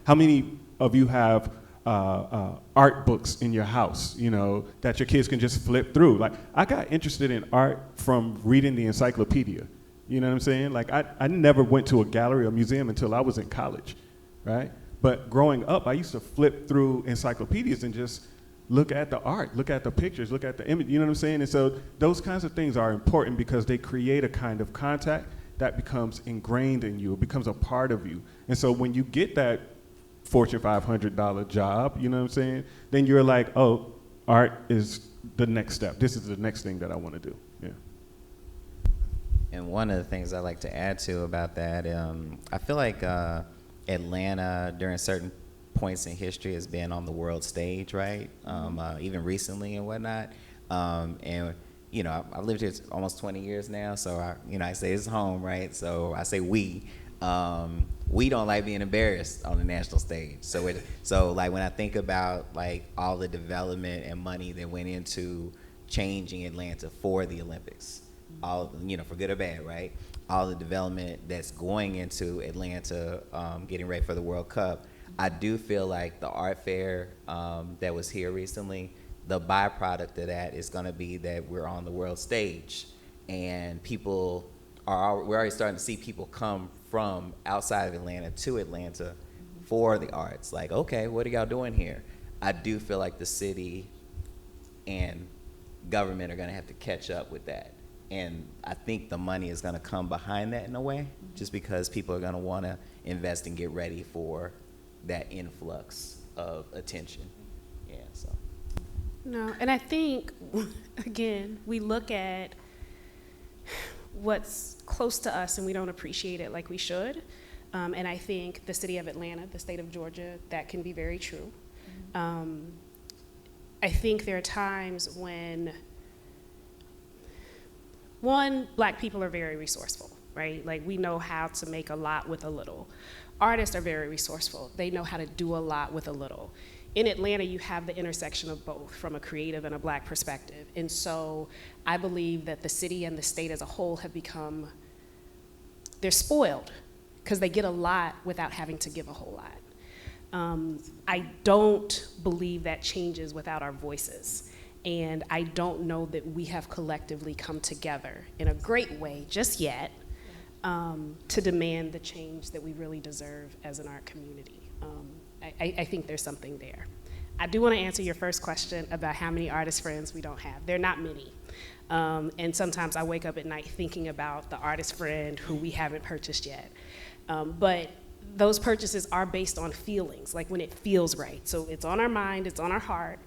How many of you have art books in your house, that your kids can just flip through? Like, I got interested in art from reading the encyclopedia. You know what I'm saying? Like, I never went to a gallery or museum until I was in college, right? But growing up, I used to flip through encyclopedias and just look at the art, look at the pictures, look at the image, you know what I'm saying? And so those kinds of things are important because they create a kind of contact that becomes ingrained in you. It becomes a part of you. And so when you get that Fortune $500 job, you know what I'm saying? Then you're like, oh, art is the next step. This is the next thing that I want to do. Yeah. And one of the things I like to add to about that, I feel like Atlanta during certain points in history has been on the world stage, right? Even recently and whatnot. And I've lived here almost 20 years now, so I say it's home, right? So I say we don't like being embarrassed on the national stage. So like when I think about like all the development and money that went into changing Atlanta for the Olympics, all for good or bad, right? All the development that's going into Atlanta, getting ready for the World Cup. I do feel like the art fair that was here recently, the byproduct of that is going to be that we're on the world stage, and we're already starting to see people come from outside of Atlanta to Atlanta for the arts. Like, okay, what are y'all doing here? I do feel like the city and government are going to have to catch up with that. And I think the money is going to come behind that in a way, just because people are going to want to invest and get ready for that influx of attention. Yeah, so. No, and I think, again, we look at what's close to us and we don't appreciate it like we should. And I think the city of Atlanta, the state of Georgia, that can be very true. I think there are times when, one, Black people are very resourceful, right? Like, we know how to make a lot with a little. Artists are very resourceful. They know how to do a lot with a little. In Atlanta, you have the intersection of both from a creative and a Black perspective. And so I believe that the city and the state as a whole have become, they're spoiled because they get a lot without having to give a whole lot. I don't believe that changes without our voices. And I don't know that we have collectively come together in a great way just yet to demand the change that we really deserve as an art community. I think there's something there. I do want to answer your first question about how many artist friends we don't have. They're not many. And sometimes I wake up at night thinking about the artist friend who we haven't purchased yet. But those purchases are based on feelings, like when it feels right. So it's on our mind, it's on our heart.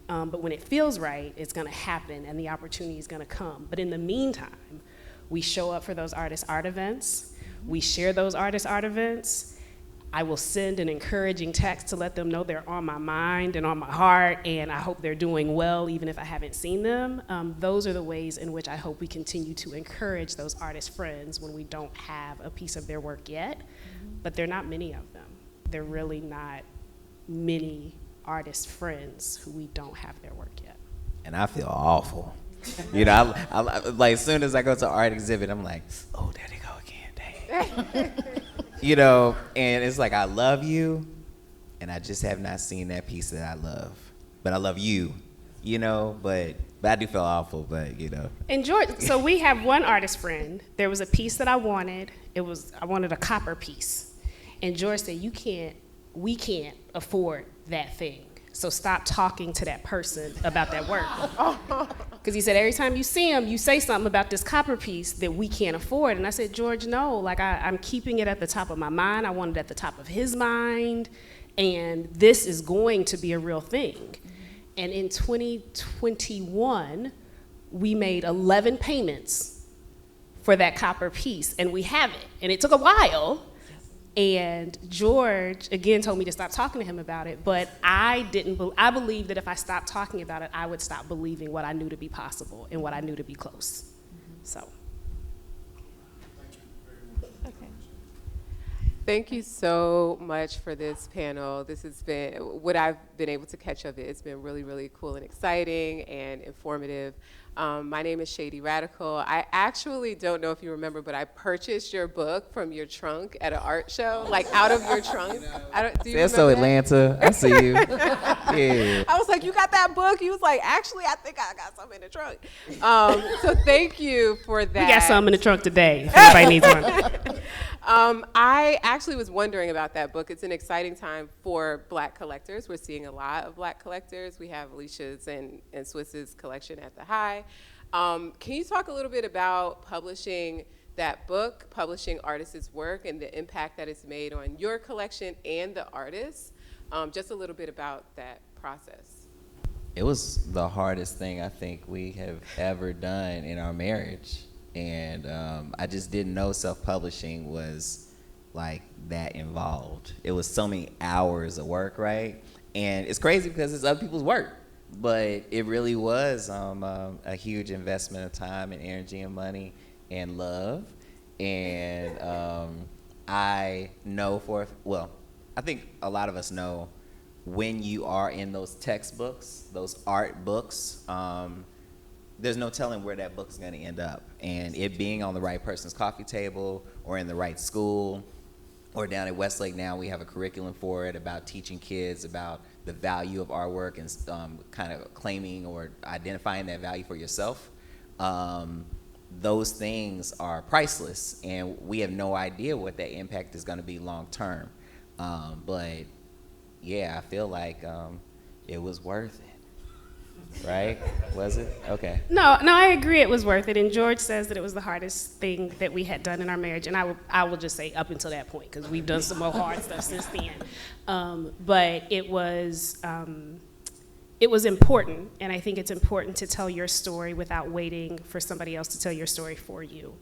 But when it feels right, it's going to happen and the opportunity is going to come. But in the meantime, we show up for those artist art events. We share those artist art events. I will send an encouraging text to let them know they're on my mind and on my heart, and I hope they're doing well, even if I haven't seen them. Those are the ways in which I hope we continue to encourage those artist friends when we don't have a piece of their work yet. But there are not many of them. There are really not many artist friends who we don't have their work yet. And I feel awful. I like, as soon as I go to an art exhibit, I'm like, oh, there they go again, dang. And it's like, I love you, and I just have not seen that piece that I love. But I love you, but I do feel awful, but. And George, so we have one artist friend. There was a piece that I wanted. I wanted a copper piece. And George said, we can't afford that thing. So stop talking to that person about that work. Because he said, every time you see him, you say something about this copper piece that we can't afford. And I said, George, no, like I'm keeping it at the top of my mind. I want it at the top of his mind. And this is going to be a real thing. And in 2021, we made 11 payments for that copper piece, and we have it. And it took a while. And George, again, told me to stop talking to him about it, but I believed that if I stopped talking about it, I would stop believing what I knew to be possible and what I knew to be close. So. Okay. Thank you so much for this panel. This has been, what I've been able to catch of it, it's been really, really cool and exciting and informative. My name is Shady Radical. I actually don't know if you remember, but I purchased your book from your trunk at an art show, like out of your trunk. Do you That's so remember that? Atlanta. I see you. Yeah. I was like, you got that book? He was like, actually, I think I got some in the trunk. So thank you for that. We got some in the trunk today, if anybody needs one. I actually was wondering about that book. It's an exciting time for Black collectors. We're seeing a lot of Black collectors. We have Alicia's and Swiss's collection at the High. Can you talk a little bit about publishing that book, publishing artists' work, and the impact that it's made on your collection and the artists? Just a little bit about that process. It was the hardest thing I think we have ever done in our marriage. And I just didn't know self-publishing was like that involved. It was so many hours of work, right? And it's crazy because it's other people's work, but it really was a huge investment of time and energy and money and love. And I know I think a lot of us know when you are in those textbooks, those art books, there's no telling where that book's gonna end up. And it being on the right person's coffee table or in the right school, or down at Westlake now we have a curriculum for it about teaching kids about the value of artwork and kind of claiming or identifying that value for yourself. Those things are priceless, and we have no idea what that impact is gonna be long term. But yeah, I feel like it was worth it. Right? Was it? Okay. No, I agree it was worth it. And George says that it was the hardest thing that we had done in our marriage. And I will just say up until that point, because we've done some more hard stuff since then. But it was important. And I think it's important to tell your story without waiting for somebody else to tell your story for you.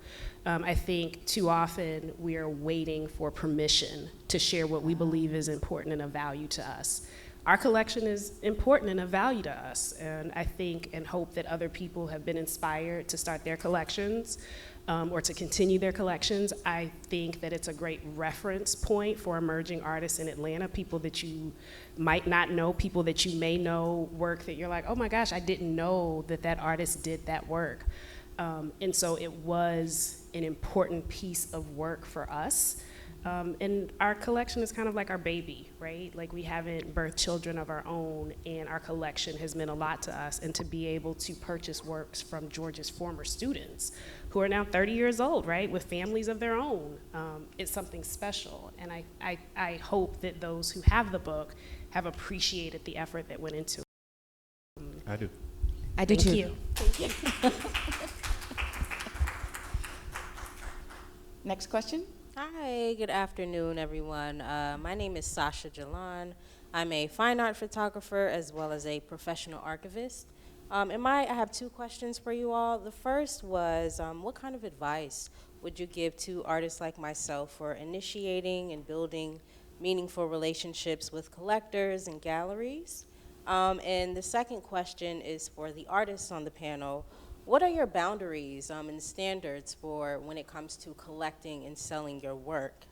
I think too often we are waiting for permission to share what we believe is important and of value to us. Our collection is important and of value to us, and I think and hope that other people have been inspired to start their collections or to continue their collections. I think that it's a great reference point for emerging artists in Atlanta, people that you might not know, people that you may know, work that you're like, oh my gosh, I didn't know that that artist did that work. And so it was an important piece of work for us. And our collection is kind of like our baby, right? Like we haven't birthed children of our own, and our collection has meant a lot to us. And to be able to purchase works from George's former students, who are now 30 years old, right, with families of their own, it's something special. And I hope that those who have the book have appreciated the effort that went into it. I do. I do Thank too. you. Thank you. Next question. Hi, good afternoon, everyone. My name is Sasha Jalan. I'm a fine art photographer as well as a professional archivist. I have two questions for you all. The first was, what kind of advice would you give to artists like myself for initiating and building meaningful relationships with collectors and galleries? And the second question is for the artists on the panel. What are your boundaries and standards for when it comes to collecting and selling your work?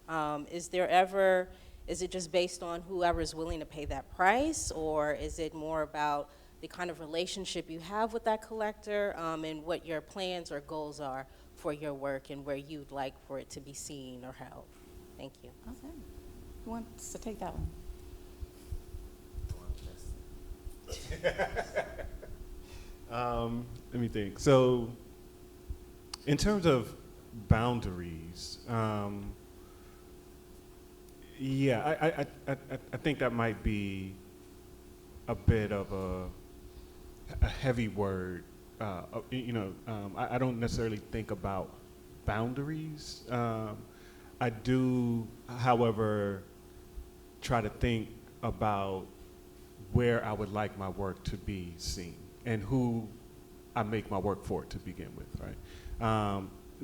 Is it just based on whoever's willing to pay that price, or is it more about the kind of relationship you have with that collector and what your plans or goals are for your work and where you'd like for it to be seen or held? Thank you. Okay. Who wants to take that one? Let me think. So, in terms of boundaries, yeah, I think that might be a bit of a heavy word. I don't necessarily think about boundaries. I do, however, try to think about where I would like my work to be seen and who I make my work for to begin with, right?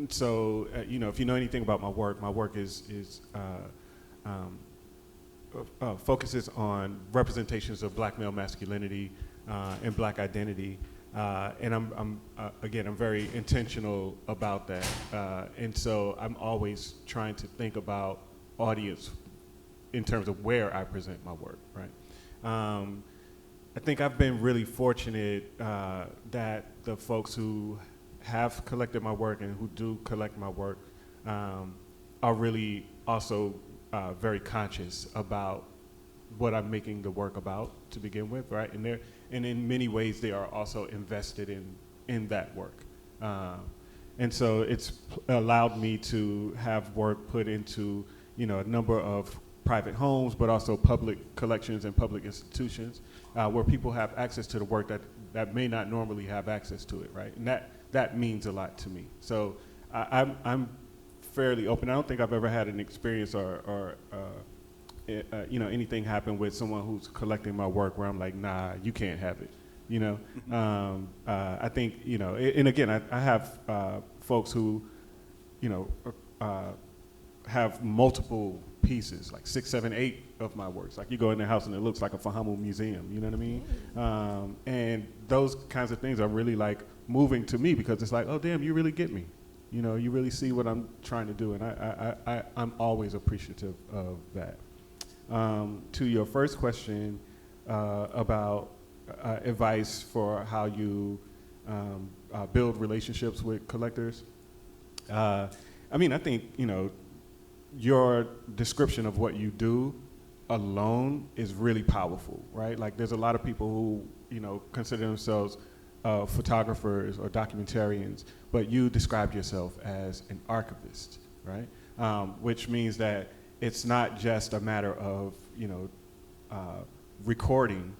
So, if you know anything about my work is focuses on representations of black male masculinity and black identity. And I'm very intentional about that. And so I'm always trying to think about audience in terms of where I present my work, right? I think I've been really fortunate that the folks who have collected my work and who do collect my work are really also very conscious about what I'm making the work about to begin with, right? And in many ways, they are also invested in that work. And so it's allowed me to have work put into, a number of private homes, but also public collections and public institutions where people have access to the work that may not normally have access to it, right? And that means a lot to me. So I'm fairly open. I don't think I've ever had an experience or anything happen with someone who's collecting my work where I'm like, nah, you can't have it. I think, and again, I have folks who, have multiple pieces, like 6, 7, 8 of my works. Like you go in their house and it looks like a Fahamu museum, you know what I mean? And those kinds of things are really like moving to me because it's like, oh damn, you really get me. You really see what I'm trying to do, and I'm always appreciative of that. To your first question about advice for how you build relationships with collectors, I think, your description of what you do alone is really powerful, right? Like there's a lot of people who, consider themselves photographers or documentarians, but you described yourself as an archivist, right? Which means that it's not just a matter of, recording,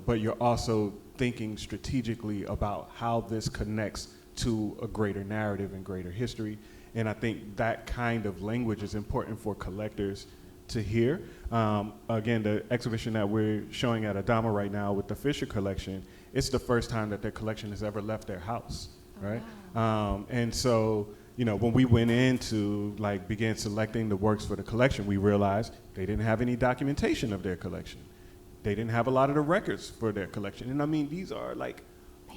but you're also thinking strategically about how this connects to a greater narrative and greater history. And I think that kind of language is important for collectors to hear. Again, the exhibition that we're showing at Adama right now with the Fisher collection, it's the first time that their collection has ever left their house, right? Wow. And so, when we went in to begin selecting the works for the collection, we realized they didn't have any documentation of their collection. They didn't have a lot of the records for their collection. And these are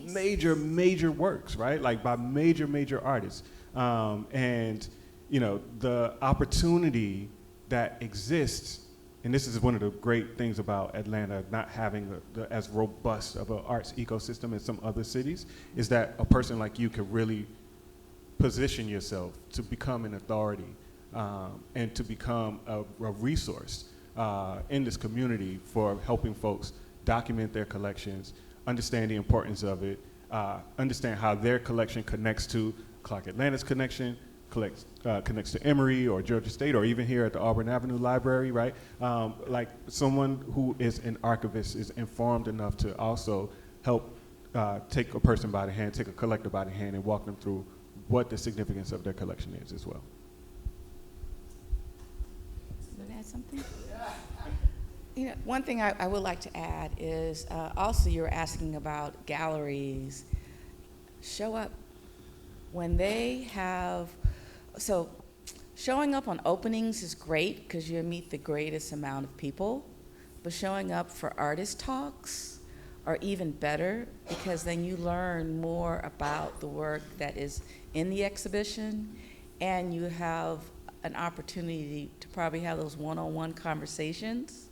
major works, right? Like by major artists. And the opportunity that exists, and this is one of the great things about Atlanta not having as robust of an arts ecosystem as some other cities, is that a person like you can really position yourself to become an authority and to become a resource in this community for helping folks document their collections, understand the importance of it, understand how their collection connects to Clark Atlanta's connection, connects to Emory or Georgia State or even here at the Auburn Avenue Library, right? Like someone who is an archivist is informed enough to also help take a person by the hand, take a collector by the hand and walk them through what the significance of their collection is as well. Want to add something? One thing I would like to add is also you were asking about galleries. Show up. When they have, so showing up on openings is great because you meet the greatest amount of people, but showing up for artist talks are even better because then you learn more about the work that is in the exhibition and you have an opportunity to probably have those one-on-one conversations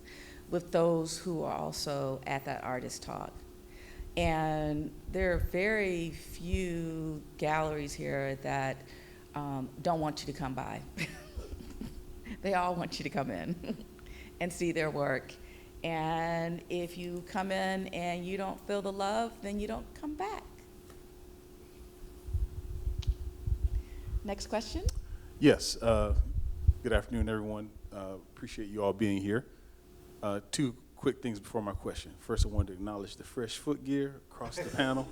with those who are also at that artist talk. And there are very few galleries here that don't want you to come by. They all want you to come in and see their work. And if you come in and you don't feel the love, then you don't come back. Next question? Yes. Good afternoon, everyone. Appreciate you all being here. Two quick things before my question. First, I wanted to acknowledge the fresh footgear across the panel.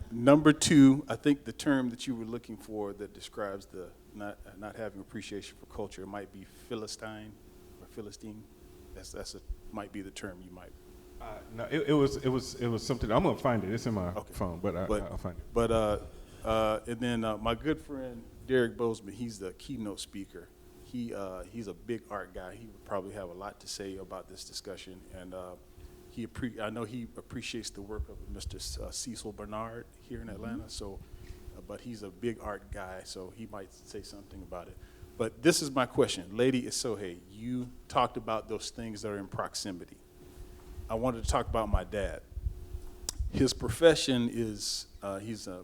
Number two, I think the term that you were looking for that describes the not having appreciation for culture might be Philistine or Philistine. Might be the term you might. No, it was something. I'm gonna find it. It's in my phone, but I'll find it. But and then my good friend Derek Bozeman, he's the keynote speaker He's a big art guy. He would probably have a lot to say about this discussion, and I know he appreciates the work of Mr. Cecil Bernard here in Atlanta. So, but he's a big art guy, so he might say something about it. But this is my question, Lady Isohe. You talked about those things that are in proximity. I wanted to talk about my dad. His profession is he's a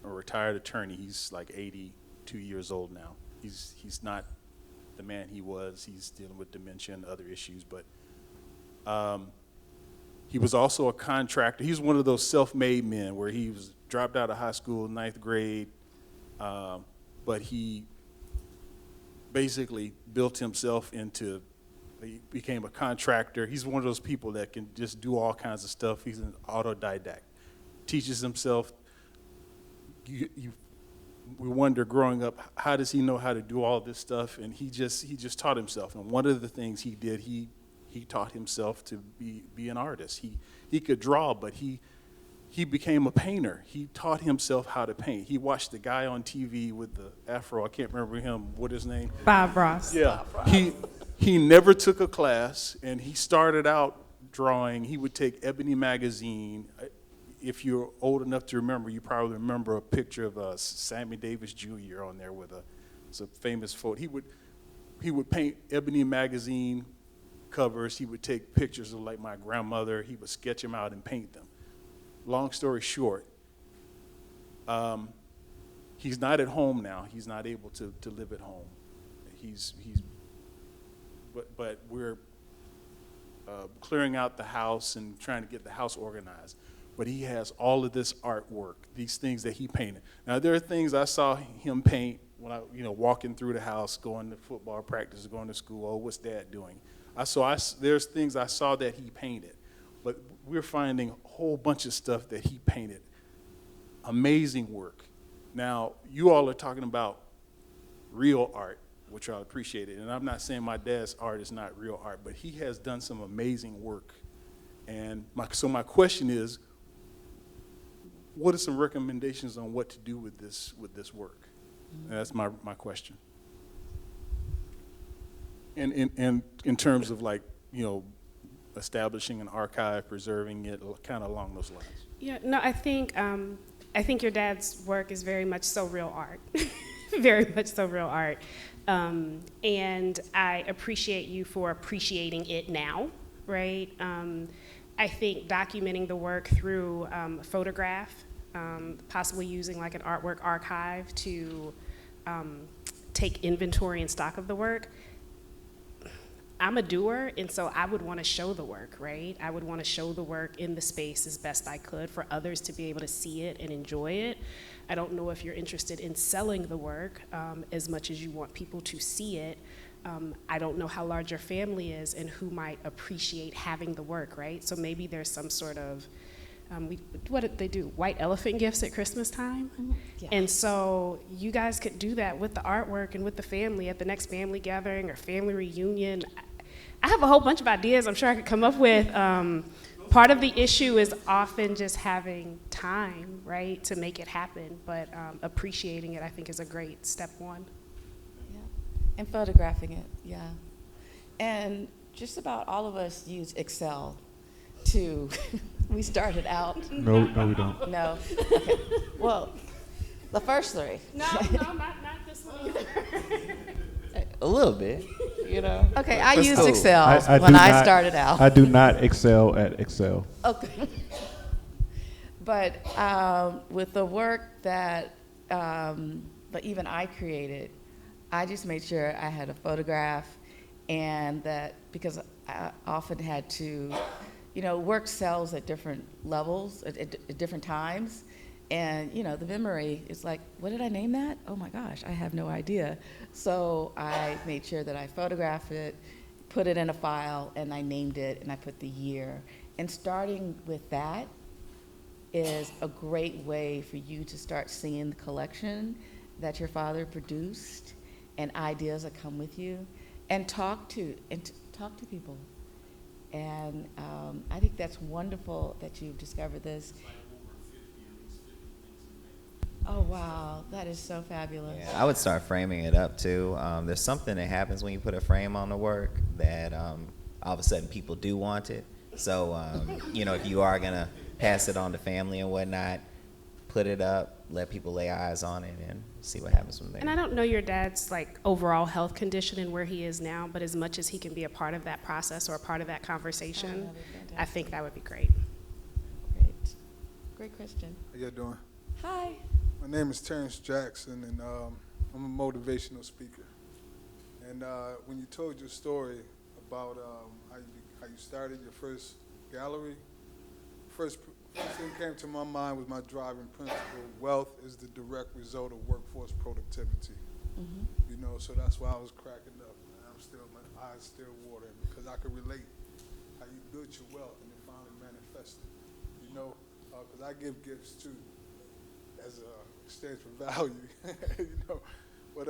retired attorney. He's like 82 years old now. He's not the man he was. He's dealing with dementia and other issues, but he was also a contractor. He's one of those self-made men where he was dropped out of high school, 9th grade, but he basically built himself into, he became a contractor. He's one of those people that can just do all kinds of stuff. He's an autodidact, teaches himself. We wonder growing up, how does he know how to do all this stuff? And he just taught himself. And one of the things he did, he taught himself to be an artist. He could draw, but he became a painter. He taught himself how to paint. He watched the guy on TV with the afro. I can't remember him. What his name? Bob Ross. Yeah. He never took a class, and he started out drawing. He would take Ebony magazine. If you're old enough to remember, you probably remember a picture of Sammy Davis Jr. on there with it's a famous photo. He would paint Ebony magazine covers. He would take pictures of like my grandmother. He would sketch them out and paint them. Long story short, he's not at home now. He's not able to live at home. But we're clearing out the house and trying to get the house organized. But he has all of this artwork, these things that he painted. Now, there are things I saw him paint when I, walking through the house, going to football practice, going to school. Oh, what's Dad doing? There's things I saw that he painted. But we're finding a whole bunch of stuff that he painted. Amazing work. Now, you all are talking about real art, which I appreciate it. And I'm not saying my dad's art is not real art, but he has done some amazing work. And my question is, what are some recommendations on what to do with this work? And that's my question. And in terms of establishing an archive, preserving it, kind of along those lines. Yeah, no, I think your dad's work is very much so real art, very much so real art, and I appreciate you for appreciating it now, right? I think documenting the work through a photograph, possibly using like an artwork archive to take inventory and stock of the work. I'm a doer, and so I would want to show the work, right? I would want to show the work in the space as best I could for others to be able to see it and enjoy it. I don't know if you're interested in selling the work as much as you want people to see it. I don't know how large your family is and who might appreciate having the work, right? So maybe there's some sort of, what did they do? White elephant gifts at Christmas time? Yeah. And so you guys could do that with the artwork and with the family at the next family gathering or family reunion. I have a whole bunch of ideas I'm sure I could come up with. Part of the issue is often just having time, right, to make it happen, but appreciating it, I think, is a great step one. Yeah. And photographing it, yeah. And just about all of us use Excel to, we started out. No, we don't. No? Okay. Well, the first three. No, not this one either. A little bit, Okay, I That's used cool. Excel I when do I not- started out. I do not excel at Excel. Okay. But with the work that but even I created, I just made sure I had a photograph, and that because I often had to, work sells at different levels, at different times. And, the memory is like, what did I name that? Oh my gosh, I have no idea. So I made sure that I photographed it, put it in a file, and I named it, and I put the year. And starting with that is a great way for you to start seeing the collection that your father produced and ideas that come with you, and talk to people. And I think that's wonderful that you've discovered this. Oh, wow. That is so fabulous. Yeah, I would start framing it up too. There's something that happens when you put a frame on the work that all of a sudden people do want it. So, if you are gonna pass it on to family and whatnot, put it up, let people lay eyes on it, and see what happens from there. And I don't know your dad's like overall health condition and where he is now, but as much as he can be a part of that process or a part of that conversation, that'd be fantastic. I think that would be great. Great. Great question. How you doing? Hi. My name is Terrence Jackson, and I'm a motivational speaker. And when you told your story about how you started your first gallery, first thing came to my mind was my driving principle: wealth is the direct result of workforce productivity. So that's why I was cracking up. And my eyes still watering because I could relate how you built your wealth and it finally manifested. Because I give gifts too as a exchange for value, But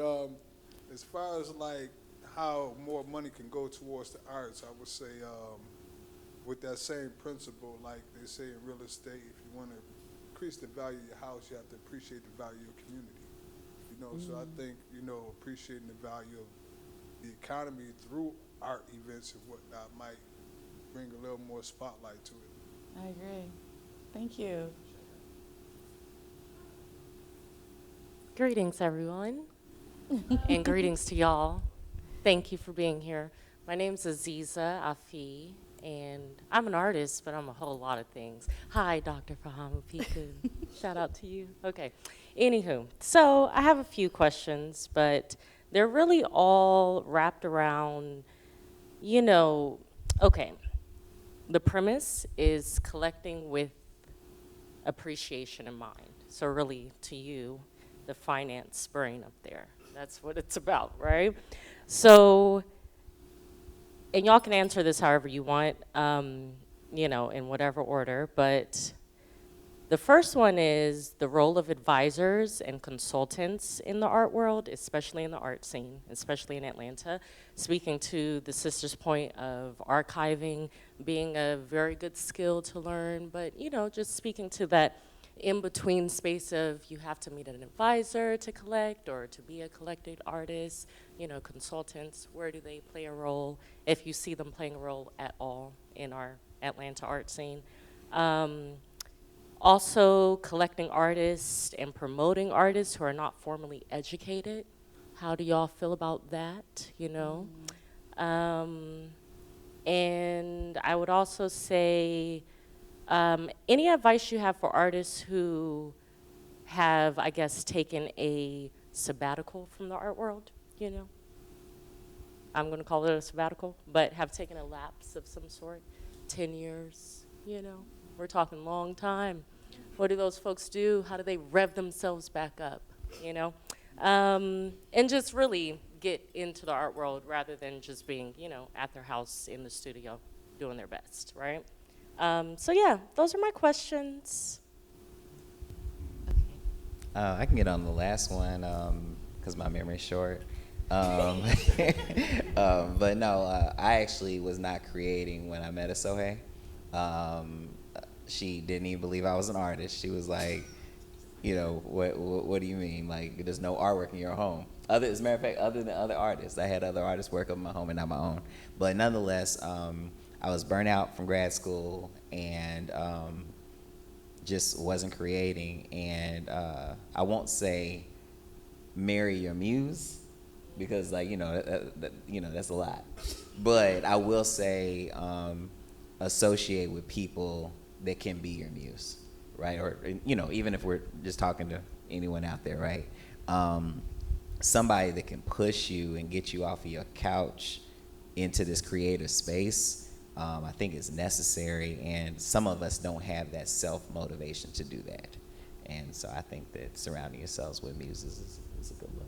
as far as like how more money can go towards the arts, I would say with that same principle, like they say in real estate, if you want to increase the value of your house, you have to appreciate the value of your community. So I think, appreciating the value of the economy through art events and whatnot might bring a little more spotlight to it. I agree. Thank you. Greetings, everyone, and greetings to y'all. Thank you for being here. My name's Aziza Afi, and I'm an artist, but I'm a whole lot of things. Hi, Dr. Fahamu Piku. Shout out to you. Okay. Anywho, so I have a few questions, but they're really all wrapped around, okay. The premise is collecting with appreciation in mind. So really, to you, the finance brain up there. That's what it's about, right? So, and y'all can answer this however you want, in whatever order, but the first one is the role of advisors and consultants in the art world, especially in the art scene, especially in Atlanta. Speaking to the sister's point of archiving being a very good skill to learn, but just speaking to that in-between space of you have to meet an advisor to collect or to be a collected artist, consultants, where do they play a role, if you see them playing a role at all in our Atlanta art scene. Also, collecting artists and promoting artists who are not formally educated. How do y'all feel about that, And I would also say, any advice you have for artists who have, I guess, taken a sabbatical from the art world, I'm going to call it a sabbatical, but have taken a lapse of some sort, 10 years, we're talking long time. What do those folks do? How do they rev themselves back up, And just really get into the art world rather than just being, at their house in the studio doing their best, right? So yeah, those are my questions. I can get on the last one because my memory's short. But no, I actually was not creating when I met Asohe. She didn't even believe I was an artist. She was like, what do you mean? Like, there's no artwork in your home. As a matter of fact, other than other artists. I had other artists work up in my home and not my own. But nonetheless, I was burnt out from grad school and just wasn't creating. And I won't say marry your muse because, that's a lot. But I will say associate with people that can be your muse, right? Or, even if we're just talking to anyone out there, right? Somebody that can push you and get you off of your couch into this creative space, I think is necessary, and some of us don't have that self-motivation to do that. And so I think that surrounding yourselves with muses is a good look.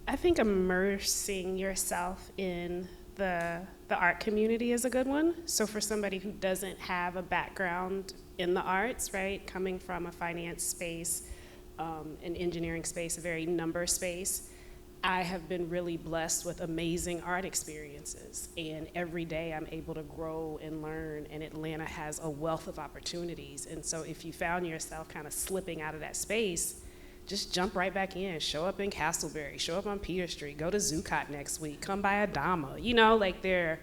I think immersing yourself in the art community is a good one. So for somebody who doesn't have a background in the arts, right, coming from a finance space, an engineering space, a very number space, I have been really blessed with amazing art experiences. And every day I'm able to grow and learn, and Atlanta has a wealth of opportunities. And so if you found yourself kind of slipping out of that space, just jump right back in, show up in Castleberry, show up on Peter Street, go to Zuccotti next week, come by Adama. You know, like there are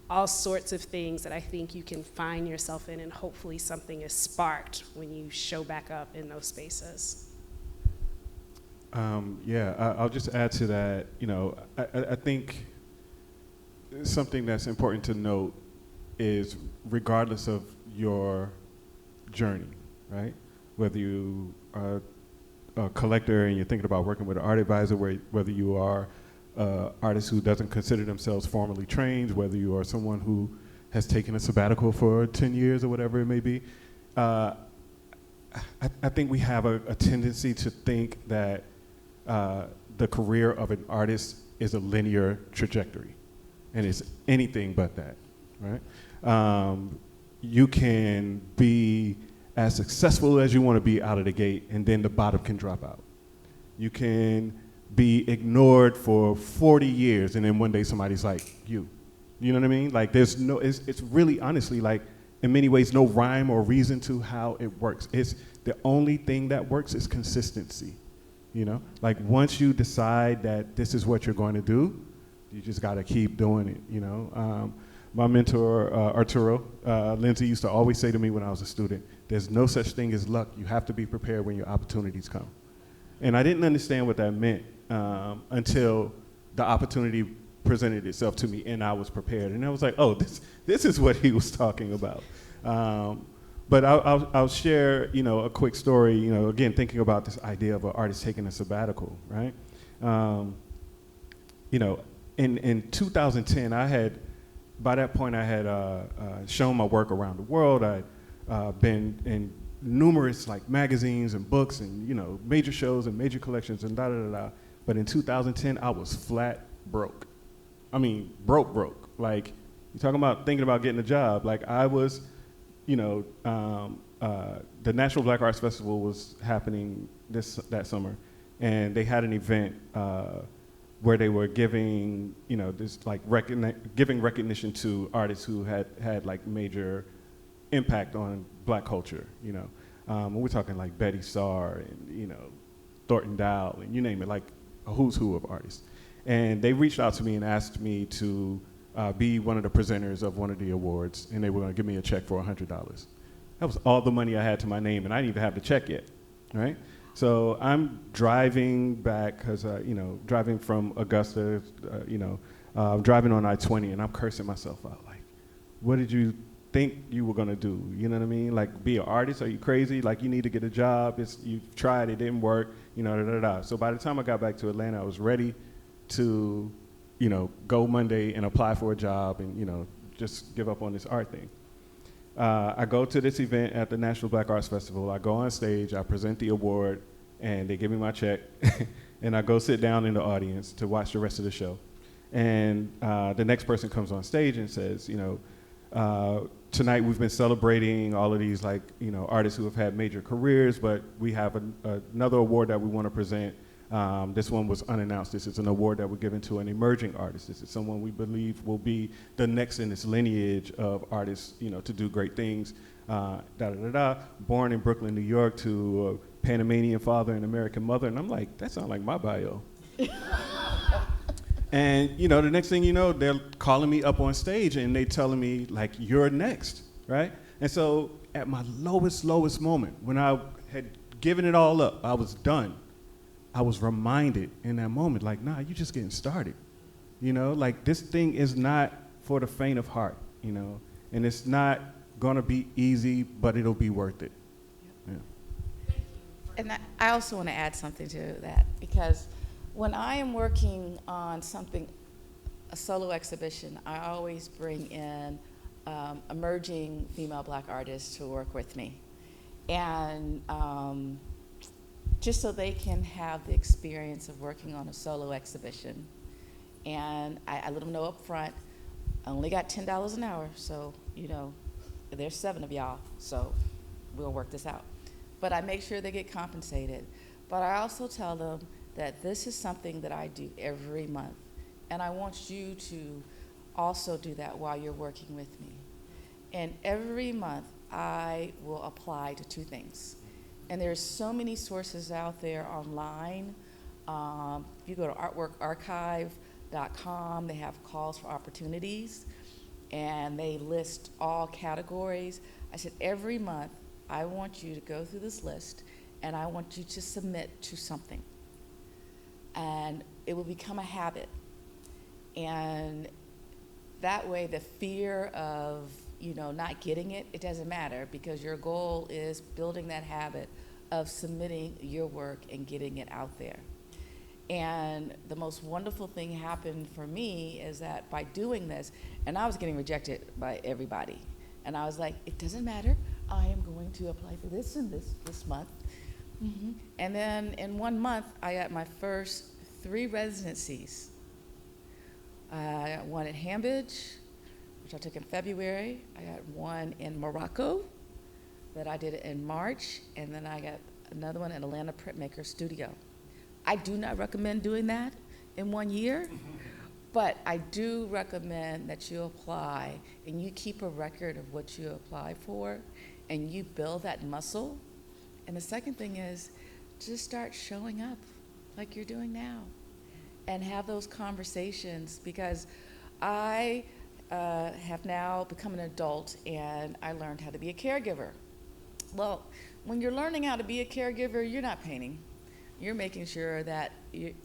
all sorts of things that I think you can find yourself in, and hopefully something is sparked when you show back up in those spaces. I'll just add to that. You know, I think something that's important to note is regardless of your journey, right? Whether you are a collector and you're thinking about working with an art advisor, whether you are an artist who doesn't consider themselves formally trained, whether you are someone who has taken a sabbatical for 10 years or whatever it may be, I think we have a tendency to think that the career of an artist is a linear trajectory, and it's anything but that, right? You can be as successful as you want to be out of the gate, and then the bottom can drop out. You can be ignored for 40 years, and then one day somebody's like, you know what I mean? Like there's no, it's really honestly like, in many ways, no rhyme or reason to how it works. It's the only thing that works is consistency, you know? Like once you decide that this is what you're going to do, you just gotta keep doing it, you know? My mentor, Arturo Lindsay, used to always say to me when I was a student, there's no such thing as luck. You have to be prepared when your opportunities come. And I didn't understand what that meant until the opportunity presented itself to me and I was prepared. And I was like, oh, this is what he was talking about. But I'll share, you know, a quick story, you know, again, thinking about this idea of an artist taking a sabbatical, right? You know, in 2010, by that point, I had shown my work around the world. I'd been in numerous like magazines and books and, you know, major shows and major collections and da-da-da-da. But in 2010, I was flat broke. I mean, broke. Like, you're talking about thinking about getting a job. Like, I was, you know, the National Black Arts Festival was happening that summer, and they had an event where they were giving, you know, this like giving recognition to artists who had like major impact on Black culture, you know. We're talking like Betty Starr and, you know, Thornton Dowell and you name it, like a who's who of artists. And they reached out to me and asked me to be one of the presenters of one of the awards, and they were going to give me a check for $100. That was all the money I had to my name, and I didn't even have the check yet, right? So I'm driving back, because, you know, driving from Augusta, you know, driving on I-20, and I'm cursing myself out, like, what did you think you were gonna do? You know what I mean? Like, be an artist? Are you crazy? Like, you need to get a job. You tried, it didn't work, you know, da-da-da. So by the time I got back to Atlanta, I was ready to, you know, go Monday and apply for a job and, you know, just give up on this art thing. I go to this event at the National Black Arts Festival. I go on stage, I present the award, and they give me my check, and I go sit down in the audience to watch the rest of the show. And the next person comes on stage and says, you know, tonight we've been celebrating all of these, like, you know, artists who have had major careers, but we have another award that we want to present. This one was unannounced. This is an award that we're giving to an emerging artist. This is someone we believe will be the next in this lineage of artists, you know, to do great things. Born in Brooklyn, New York, to a Panamanian father and American mother. And I'm like, that sounds like my bio. And, you know, the next thing you know, they're calling me up on stage and they telling me, like, you're next, right? And so at my lowest moment, when I had given it all up, I was done. I was reminded in that moment, like, nah, you're just getting started. You know, like, this thing is not for the faint of heart, you know, and it's not gonna be easy, but it'll be worth it. Yeah. And I also want to add something to that, because when I am working on something, a solo exhibition, I always bring in emerging female Black artists to work with me. And just so they can have the experience of working on a solo exhibition. And I let them know up front, I only got $10 an hour, so, you know, there's 7 of y'all, so we'll work this out. But I make sure they get compensated. But I also tell them that this is something that I do every month, and I want you to also do that while you're working with me. And every month, I will apply to 2 things. And there's so many sources out there online. If you go to artworkarchive.com, they have calls for opportunities, and they list all categories. I said, every month, I want you to go through this list, and I want you to submit to something. And it will become a habit. And that way, the fear of not getting it, it doesn't matter, because your goal is building that habit of submitting your work and getting it out there. And the most wonderful thing happened for me is that by doing this, and I was getting rejected by everybody, and I was like, it doesn't matter, I am going to apply for this and this month. And then in 1 month, I got my first 3 residencies. I got one at Hambridge, which I took in February. I got one in Morocco that I did in March, and then I got another one at Atlanta Printmaker Studio. I do not recommend doing that in 1 year, but I do recommend that you apply and you keep a record of what you apply for, and you build that muscle. And the second thing is just start showing up like you're doing now and have those conversations, because I have now become an adult and I learned how to be a caregiver. Well, when you're learning how to be a caregiver, you're not painting. You're making sure that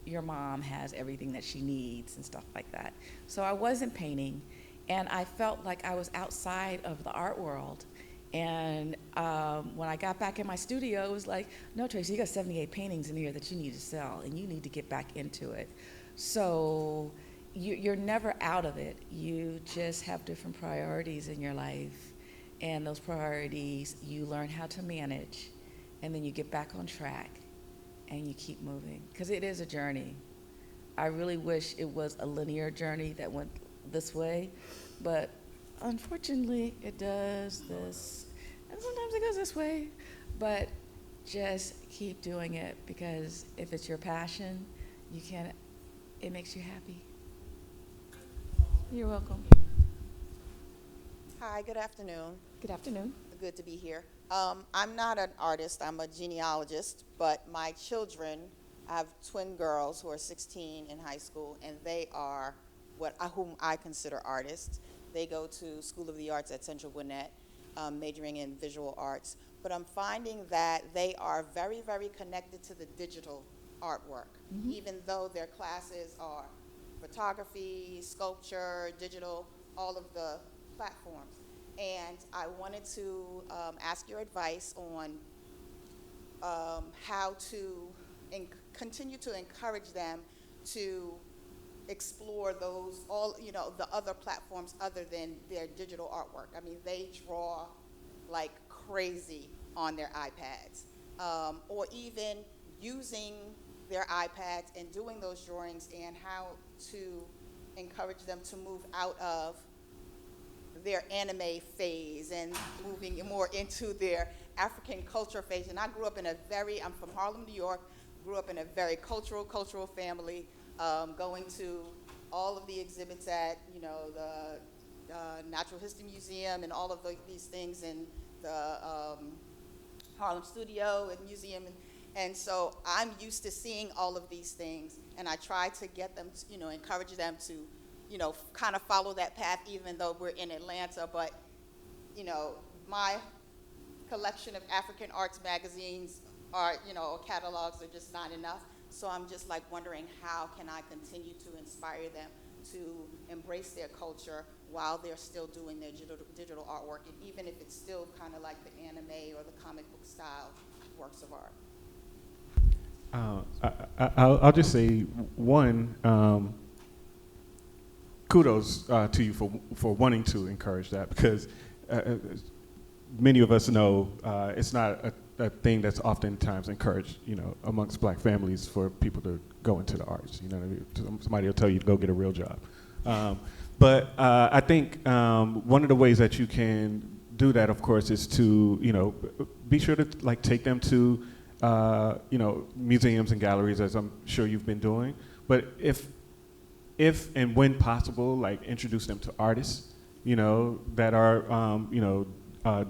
your mom has everything that she needs and stuff like that. So I wasn't painting, and I felt like I was outside of the art world. And when I got back in my studio, it was like, no, Tracy, you got 78 paintings in here that you need to sell, and you need to get back into it. So you're never out of it. You just have different priorities in your life, and those priorities you learn how to manage, and then you get back on track, and you keep moving, because it is a journey. I really wish it was a linear journey that went this way, but unfortunately, it does this, and sometimes it goes this way, but just keep doing it, because if it's your passion, it makes you happy. You're welcome. Hi, good afternoon. Good afternoon. Good to be here. I'm not an artist, I'm a genealogist, but my children, I have twin girls who are 16 in high school, and they are whom I consider artists. They go to School of the Arts at Central Gwinnett, majoring in visual arts. But I'm finding that they are very, very connected to the digital artwork, even though their classes are photography, sculpture, digital, all of the platforms. And I wanted to ask your advice on how to continue to encourage them to explore those, the other platforms other than their digital artwork. I mean, they draw like crazy on their iPads, or even using their iPads and doing those drawings, and how to encourage them to move out of their anime phase and moving more into their African culture phase. And I grew up I'm from Harlem, New York, grew up in a very cultural family, going to all of the exhibits at, the Natural History Museum and all of these things, and the Harlem Studio and Museum. And so I'm used to seeing all of these things, and I try to get them, encourage them to, kind of follow that path, even though we're in Atlanta. But, my collection of African arts magazines or catalogs are just not enough. So I'm just like wondering, how can I continue to inspire them to embrace their culture while they're still doing their digital artwork, and even if it's still kind of like the anime or the comic book style works of art. I'll just say one, kudos to you for wanting to encourage that, because many of us know it's not a thing that's oftentimes encouraged, amongst black families, for people to go into the arts. Somebody will tell you to go get a real job. But I think one of the ways that you can do that, of course, is to, be sure to take them to museums and galleries, as I'm sure you've been doing. But if and when possible, introduce them to artists, that are,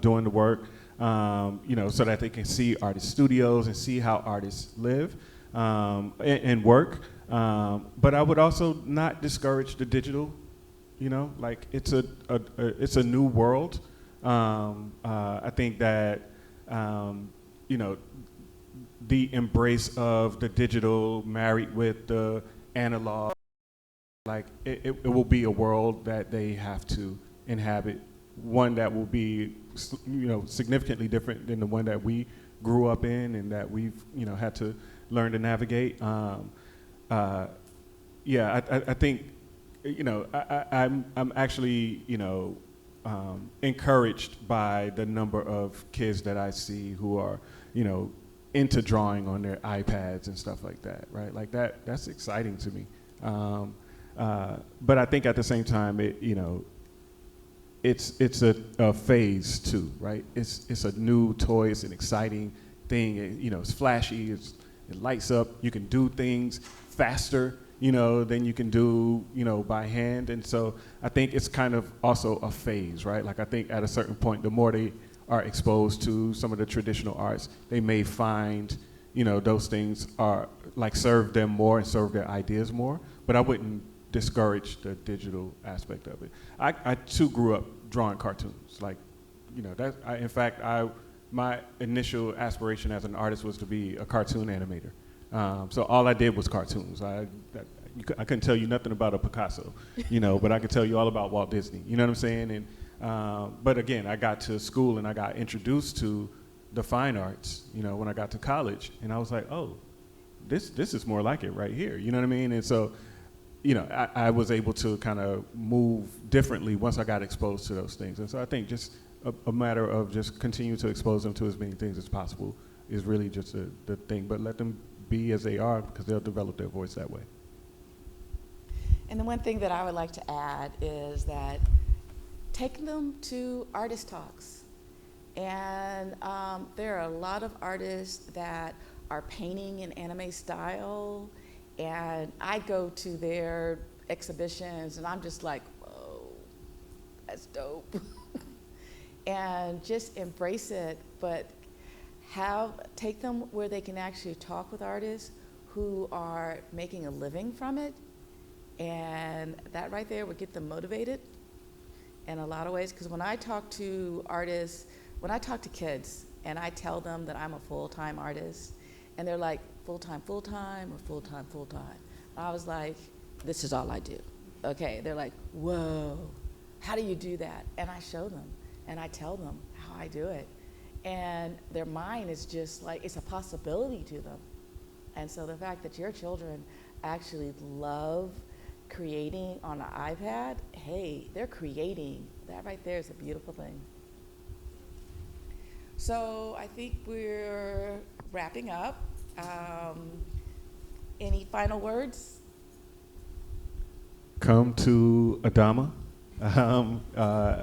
doing the work. so that they can see artist studios and see how artists live and work. But I would also not discourage the digital. Like it's a new world. I think that the embrace of the digital married with the analog, like it will be a world that they have to inhabit, one that will be significantly different than the one that we grew up in and that we've had to learn to navigate. I think I'm actually encouraged by the number of kids that I see who are into drawing on their iPads and stuff like that, right? Like that's exciting to me. But I think at the same time, it's a phase too, right? It's a new toy. It's an exciting thing. It's flashy. It lights up. You can do things faster, than you can do, by hand. And so I think it's kind of also a phase, right? Like I think at a certain point, the more they are exposed to some of the traditional arts, they may find, those things are like serve them more and serve their ideas more. But I wouldn't discourage the digital aspect of it. I too grew up drawing cartoons. Like, in fact, my initial aspiration as an artist was to be a cartoon animator. So all I did was cartoons. I couldn't tell you nothing about a Picasso, but I could tell you all about Walt Disney. You know what I'm saying? And but again, I got to school and I got introduced to the fine arts, when I got to college, and I was like, oh, this is more like it right here. You know what I mean? And so, I was able to kind of move differently once I got exposed to those things. And so I think just a matter of just continue to expose them to as many things as possible is really just the thing. But let them be as they are, because they'll develop their voice that way. And the one thing that I would like to add is that take them to artist talks. And there are a lot of artists that are painting in anime style, and I go to their exhibitions and I'm just like, whoa, that's dope. And just embrace it, but take them where they can actually talk with artists who are making a living from it, and that right there would get them motivated in a lot of ways. Because when I talk to artists, when I talk to kids and I tell them that I'm a full-time artist, and they're like, full-time or full-time? I was like, this is all I do. Okay, they're like, whoa, how do you do that? And I show them and I tell them how I do it. And their mind is just like, it's a possibility to them. And so the fact that your children actually love creating on an iPad, hey, they're creating. That right there is a beautiful thing. So I think we're wrapping up. Any final words? Come to Adama.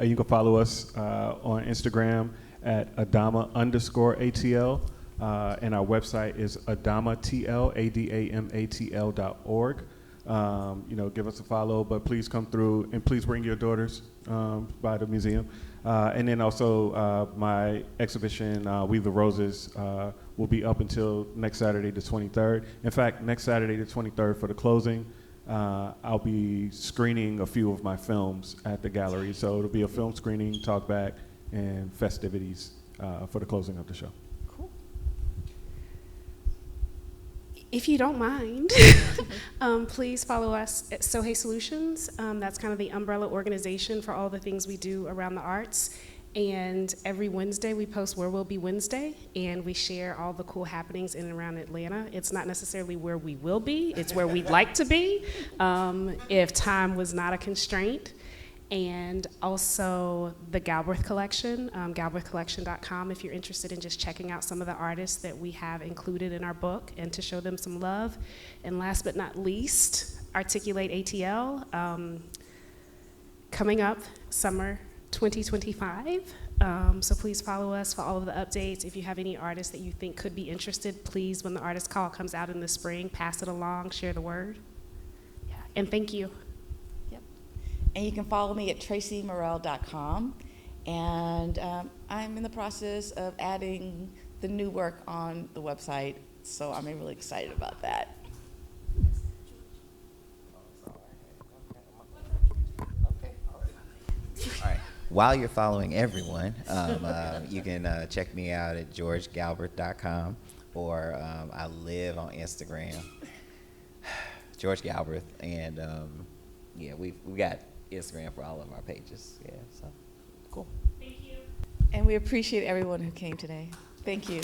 You can follow us on Instagram at Adama_ATL. And our website is adamatl, adamatl.org. Give us a follow, but please come through and please bring your daughters by the museum. And then also my exhibition, Weave the Roses, will be up until next Saturday, the 23rd. In fact, next Saturday, the 23rd, for the closing, I'll be screening a few of my films at the gallery. So it'll be a film screening, talk back, and festivities for the closing of the show. Cool. If you don't mind, please follow us at Sohei Solutions. That's kind of the umbrella organization for all the things we do around the arts. And every Wednesday we post Where We'll Be Wednesday, and we share all the cool happenings in and around Atlanta. It's not necessarily where we will be, it's where we'd like to be, if time was not a constraint. And also the Galbraith Collection, galbraithcollection.com, if you're interested in just checking out some of the artists that we have included in our book and to show them some love. And last but not least, Articulate ATL, coming up summer 2025. So please follow us for all of the updates. If you have any artists that you think could be interested, please, when the artist call comes out in the spring, pass it along, share the word. Yeah. And thank you. And you can follow me at tracymorel.com. And I'm in the process of adding the new work on the website, so I'm really excited about that. All right. While you're following everyone, you can check me out at georgegalbraith.com, or I live on Instagram, George Galbraith, and yeah, we got Instagram for all of our pages. Yeah, so cool. Thank you. And we appreciate everyone who came today. Thank you.